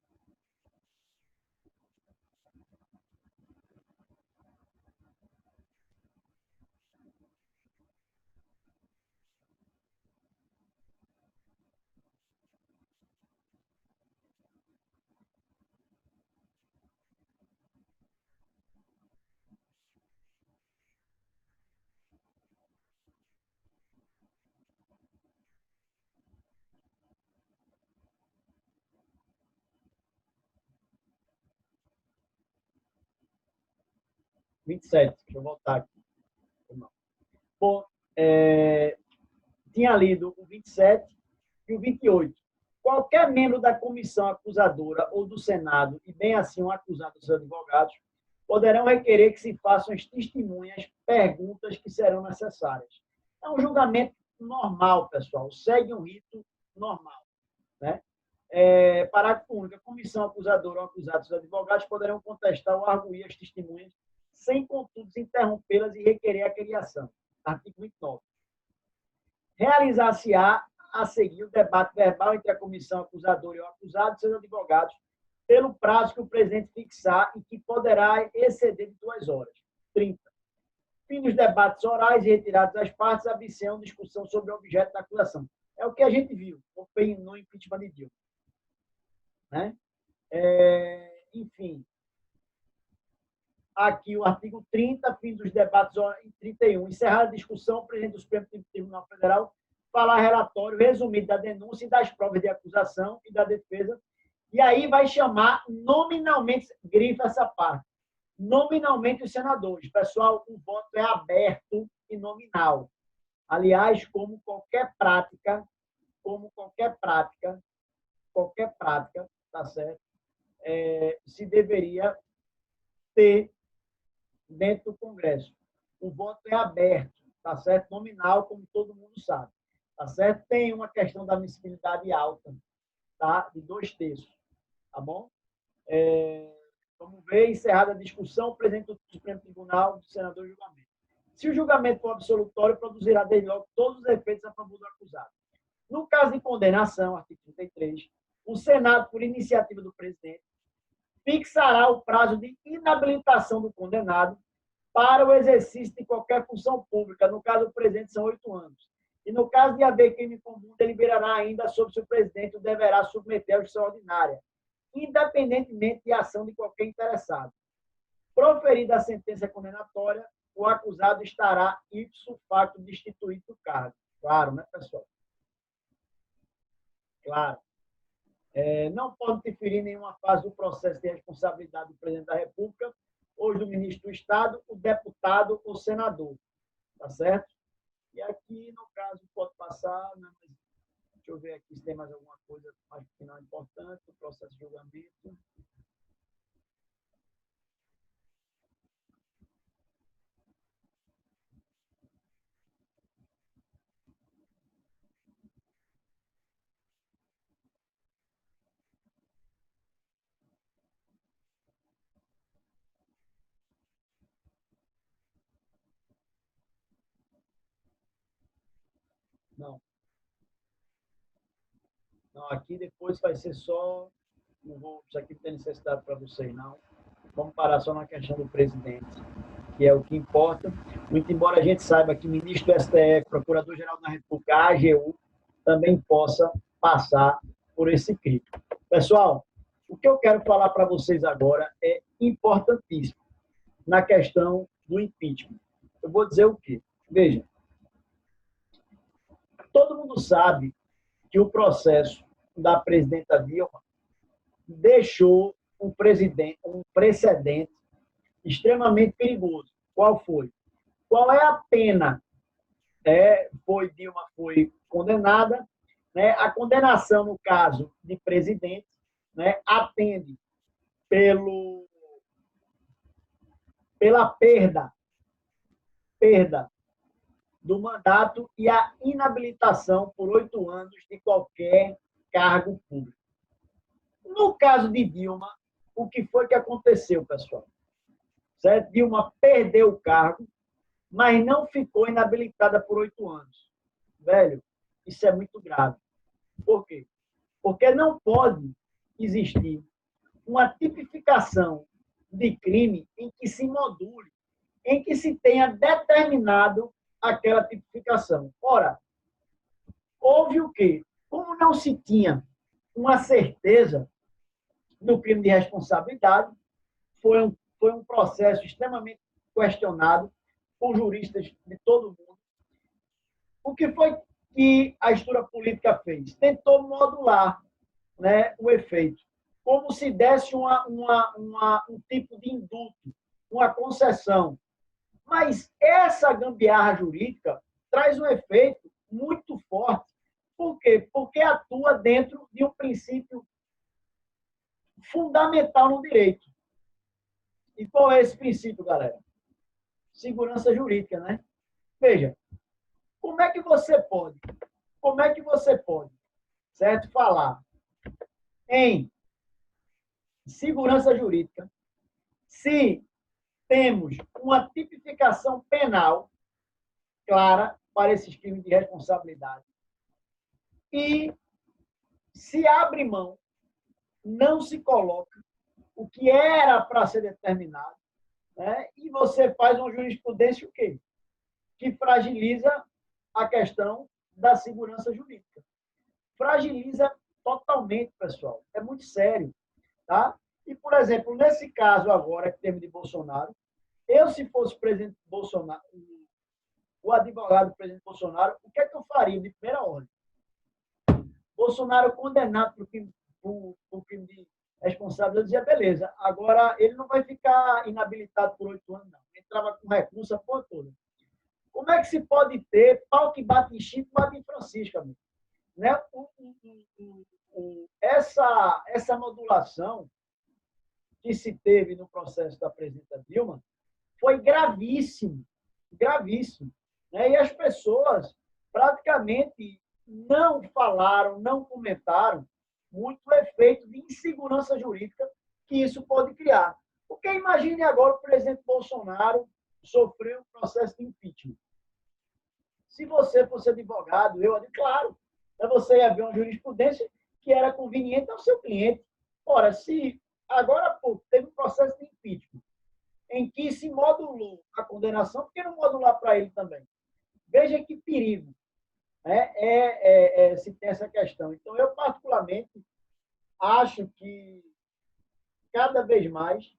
Deixa eu voltar aqui. Bom, tinha lido o 27 e o 28. Qualquer membro da comissão acusadora ou do Senado, e bem assim um acusado dos advogados, poderão requerer que se façam as testemunhas perguntas que serão necessárias. É um julgamento normal, pessoal. Segue um rito normal. Né? Parágrafo único. A comissão acusadora ou acusados dos advogados poderão contestar ou arguir as testemunhas sem, contudo, interrompê-las e requerer a criação. Artigo 29. Realizar-se-á a seguir o debate verbal entre a comissão acusadora e o acusado e seus advogados pelo prazo que o presidente fixar e que poderá exceder de 2 horas. 30. Fim dos debates orais e retirados das partes, abstenção, discussão sobre o objeto da acusação. É o que a gente viu no impeachment de Dilma. Né? Enfim, aqui o artigo 30, fim dos debates, 31. Encerrada a discussão, o presidente do Supremo Tribunal Federal falar relatório resumido da denúncia e das provas de acusação e da defesa, e aí vai chamar nominalmente, grifa essa parte, nominalmente os senadores. Pessoal, o voto é aberto e nominal. Aliás, como qualquer prática, tá certo? Se deveria ter dentro do Congresso. O voto é aberto, tá certo? Nominal, como todo mundo sabe, tá certo? Tem uma questão da admissibilidade alta, tá? De 2/3, tá bom? Vamos ver, encerrada a discussão, o presidente do Supremo Tribunal, do senador julgamento. Se o julgamento for absolutório, produzirá desde logo todos os efeitos a favor do acusado. No caso de condenação, artigo 33, o Senado, por iniciativa do presidente, fixará o prazo de inabilitação do condenado para o exercício de qualquer função pública. No caso do presidente, são 8 anos. E no caso de haver crime comum, deliberará ainda sobre se o presidente o deverá submeter à justiça ordinária, independentemente de ação de qualquer interessado. Proferida a sentença condenatória, o acusado estará ipso facto destituído do cargo. Claro, né, pessoal? Claro. Não pode interferir em nenhuma fase do processo de responsabilidade do presidente da República, ou do ministro do Estado, o deputado ou senador. Tá certo? E aqui, no caso, pode passar, né? Deixa eu ver aqui se tem mais alguma coisa mais que não é importante, o processo de julgamento. Não. Não, aqui depois vai ser só... Não vou, isso aqui não tem necessidade para vocês, não. Vamos parar só na questão do presidente, que é o que importa. Muito embora a gente saiba que ministro do STF, Procurador-Geral da República, a AGU, também possa passar por esse crime. Pessoal, o que eu quero falar para vocês agora é importantíssimo na questão do impeachment. Eu vou dizer o quê? Veja, todo mundo sabe que o processo da presidenta Dilma deixou um precedente extremamente perigoso. Qual foi? Qual é a pena? Dilma foi condenada, né? A condenação, no caso de presidente, né, atende pela perda do mandato e a inabilitação por 8 anos de qualquer cargo público. No caso de Dilma, o que foi que aconteceu, pessoal? Certo? Dilma perdeu o cargo, mas não ficou inabilitada por 8 anos. Velho, isso é muito grave. Por quê? Porque não pode existir uma tipificação de crime em que se module, em que se tenha determinado aquela tipificação. Ora, houve o quê? Como não se tinha uma certeza do crime de responsabilidade, foi um processo extremamente questionado por juristas de todo o mundo. O que foi que a estrutura política fez? Tentou modular, né, o efeito, como se desse um tipo de indulto, uma concessão. Mas essa gambiarra jurídica traz um efeito muito forte. Por quê? Porque atua dentro de um princípio fundamental no direito. E qual é esse princípio, galera? Segurança jurídica, né? Veja, como é que você pode, certo, falar em segurança jurídica se temos uma tipificação penal clara para esses crimes de responsabilidade e se abre mão, não se coloca o que era para ser determinado, né? E você faz uma jurisprudência o quê? Que fragiliza a questão da segurança jurídica. Fragiliza totalmente, pessoal. É muito sério, tá? E, por exemplo, nesse caso agora, que temos de Bolsonaro, eu, se fosse presidente Bolsonaro, o advogado do presidente Bolsonaro, o que é que eu faria de primeira ordem? Bolsonaro condenado por crime de responsabilidade, eu dizia, beleza, agora ele não vai ficar inabilitado por 8 anos, não. Entrava com recurso a porra toda. Como é que se pode ter pau que bate em Chico, bate em Francisco, amigo? Né? Essa modulação que se teve no processo da presidenta Dilma foi gravíssimo, gravíssimo. Né? E as pessoas praticamente não falaram, não comentaram muito o efeito de insegurança jurídica que isso pode criar. Porque imagine agora o presidente Bolsonaro sofreu um processo de impeachment. Se você fosse advogado, eu digo, claro, você ia ver uma jurisprudência que era conveniente ao seu cliente. Ora, se agora há pouco teve um processo de impeachment em que se modulou a condenação, por que não modular para ele também? Veja que perigo, né? Se tem essa questão. Então, eu particularmente acho que cada vez mais,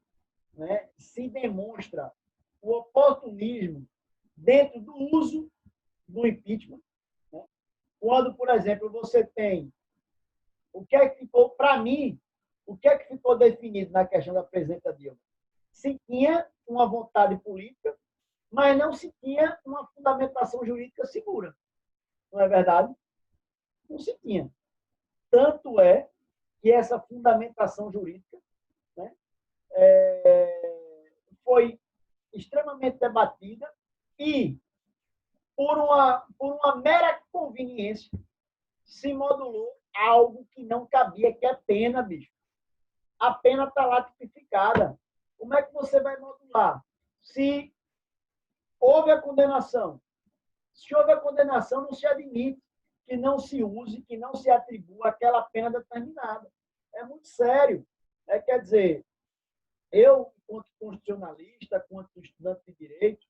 né, se demonstra o oportunismo dentro do uso do impeachment, né? Quando, por exemplo, você tem o que é que ficou, para mim, o que é que ficou definido na questão da presidenta Dilma? Se tinha uma vontade política, mas não se tinha uma fundamentação jurídica segura. Não é verdade? Não se tinha. Tanto é que essa fundamentação jurídica, né, foi extremamente debatida e, por uma mera conveniência, se modulou algo que não cabia, que é pena, bicho. A pena está lá tipificada. Como é que você vai modular? Se houve a condenação, se houve a condenação, não se admite que não se use, que não se atribua aquela pena determinada. É muito sério. Quer dizer, eu, quanto constitucionalista, quanto estudante de direito,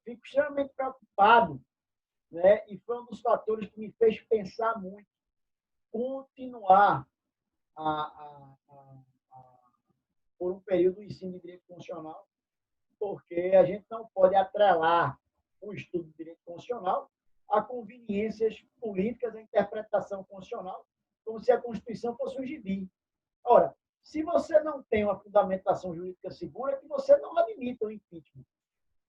fico extremamente preocupado, né? E foi um dos fatores que me fez pensar muito, continuar por um período do ensino de direito constitucional, porque a gente não pode atrelar o estudo de direito constitucional a conveniências políticas, a interpretação constitucional, como se a Constituição fosse um gibi. Ora, se você não tem uma fundamentação jurídica segura, que você não admita o impeachment.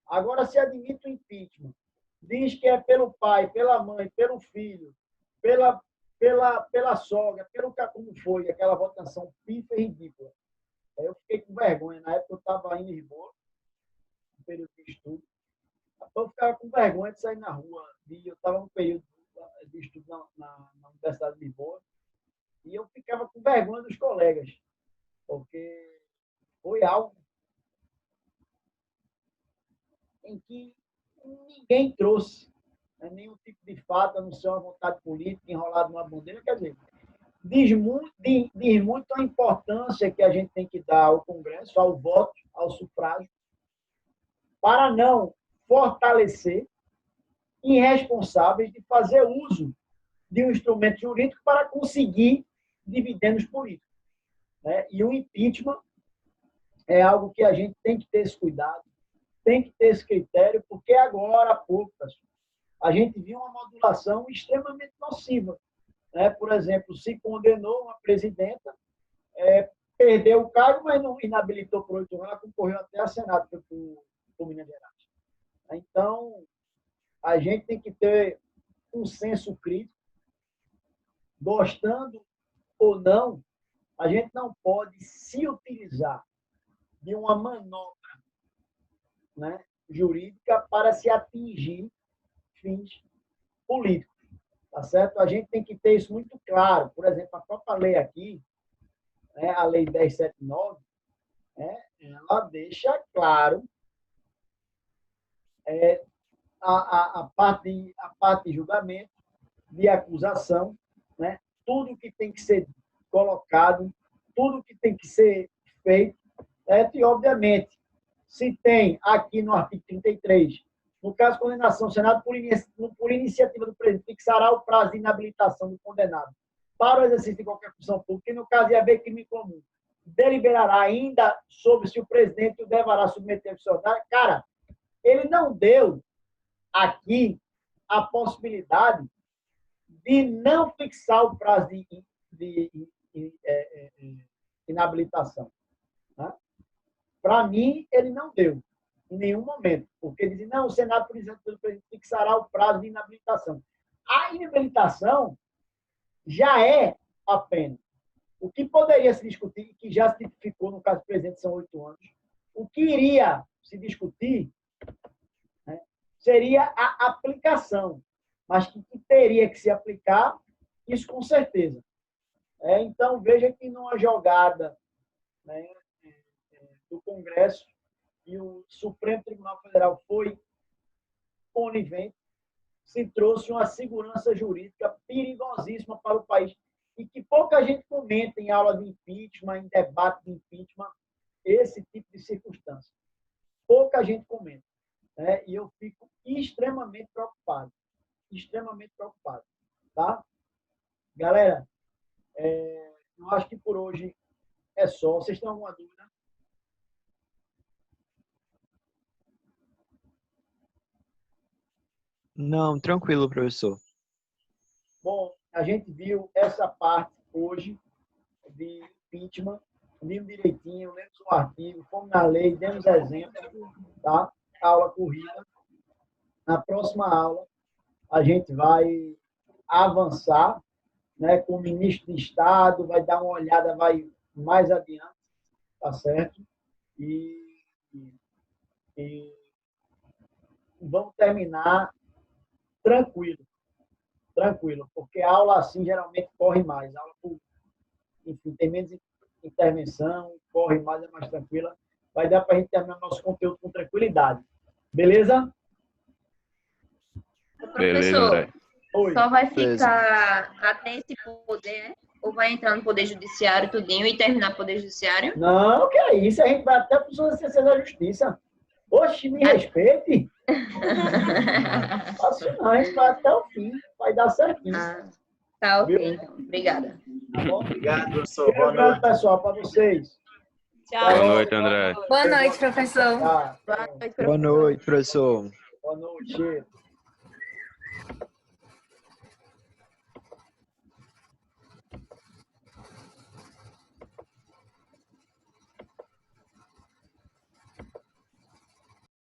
Agora, se admite o impeachment, diz que é pelo pai, pela mãe, pelo filho, pela sogra, pelo como foi aquela votação pífia e ridícula. Eu fiquei com vergonha. Na época eu estava em Lisboa, no período de estudo. Eu ficava com vergonha de sair na rua. Eu estava no período de estudo na Universidade de Lisboa. E eu ficava com vergonha dos colegas, porque foi algo em que ninguém trouxe, né, nenhum tipo de fato, a não ser uma vontade política enrolada numa bandeira. Quer dizer, diz muito a importância que a gente tem que dar ao Congresso, ao voto, ao sufrágio, para não fortalecer irresponsáveis de fazer uso de um instrumento jurídico para conseguir dividendos políticos, né? E o impeachment é algo que a gente tem que ter esse cuidado, tem que ter esse critério, porque agora há pouco, a gente viu uma modulação extremamente nociva, né? Por exemplo, se condenou uma presidenta, perdeu o cargo, mas não inabilitou por 8 anos, ela concorreu até a Senado por Minas Gerais. Então, a gente tem que ter um senso crítico, gostando ou não, a gente não pode se utilizar de uma manobra, né, jurídica para se atingir fins políticos. Tá certo? A gente tem que ter isso muito claro. Por exemplo, a própria lei aqui, né, a Lei 1079, né, ela deixa claro a parte de julgamento, de acusação, né, tudo que tem que ser colocado, tudo que tem que ser feito, certo? E, obviamente, se tem aqui no artigo 33, no caso de condenação, o Senado, por iniciativa do presidente, fixará o prazo de inabilitação do condenado para o exercício de qualquer função pública, e no caso de haver crime comum, deliberará ainda sobre se o presidente o deverá submeter a funcionário. Cara, ele não deu aqui a possibilidade de não fixar o prazo de inabilitação. Né? Para mim, ele não deu, em nenhum momento, porque dizem, não, o Senado, por exemplo, pelo presidente, fixará o prazo de inabilitação. A inabilitação já é a pena. O que poderia se discutir, que já se tipificou no caso do presidente, são 8 anos, o que iria se discutir, né, seria a aplicação, mas que teria que se aplicar, isso com certeza. Então, veja que numa jogada, né, do Congresso, e o Supremo Tribunal Federal foi conivente, se trouxe uma segurança jurídica perigosíssima para o país e que pouca gente comenta em aula de impeachment, em debate de impeachment, esse tipo de circunstância. Pouca gente comenta. Né? E eu fico extremamente preocupado. Extremamente preocupado. Tá? Galera, eu acho que por hoje é só. Vocês têm alguma dúvida? Não, tranquilo, professor. Bom, a gente viu essa parte hoje de impeachment, vimos direitinho, lemos o artigo, fomos na lei, demos exemplo, tá? Aula corrida. Na próxima aula, a gente vai avançar, né, com o ministro de Estado, vai dar uma olhada, vai mais adiante, tá certo? E vamos terminar tranquilo, porque a aula assim geralmente corre mais. A aula, enfim, tem menos intervenção, corre mais, é mais tranquila. Vai dar para a gente terminar nosso conteúdo com tranquilidade. Beleza? Professor, Oi. só vai ficar até esse poder, ou vai entrar no Poder Judiciário tudinho e terminar no Poder Judiciário? Não, que é isso, a gente vai até para o Ciência da Justiça. Oxe, me respeite. Faço não, a gente vai até o fim, vai dar certinho. Tá ok, então. Obrigada. Tá bom? Obrigado, professor. Boa Obrigado, noite. pessoal, para vocês. Tchau. Boa noite, André. Boa noite, professor. Tá. Boa noite, Boa noite, professor. Boa noite.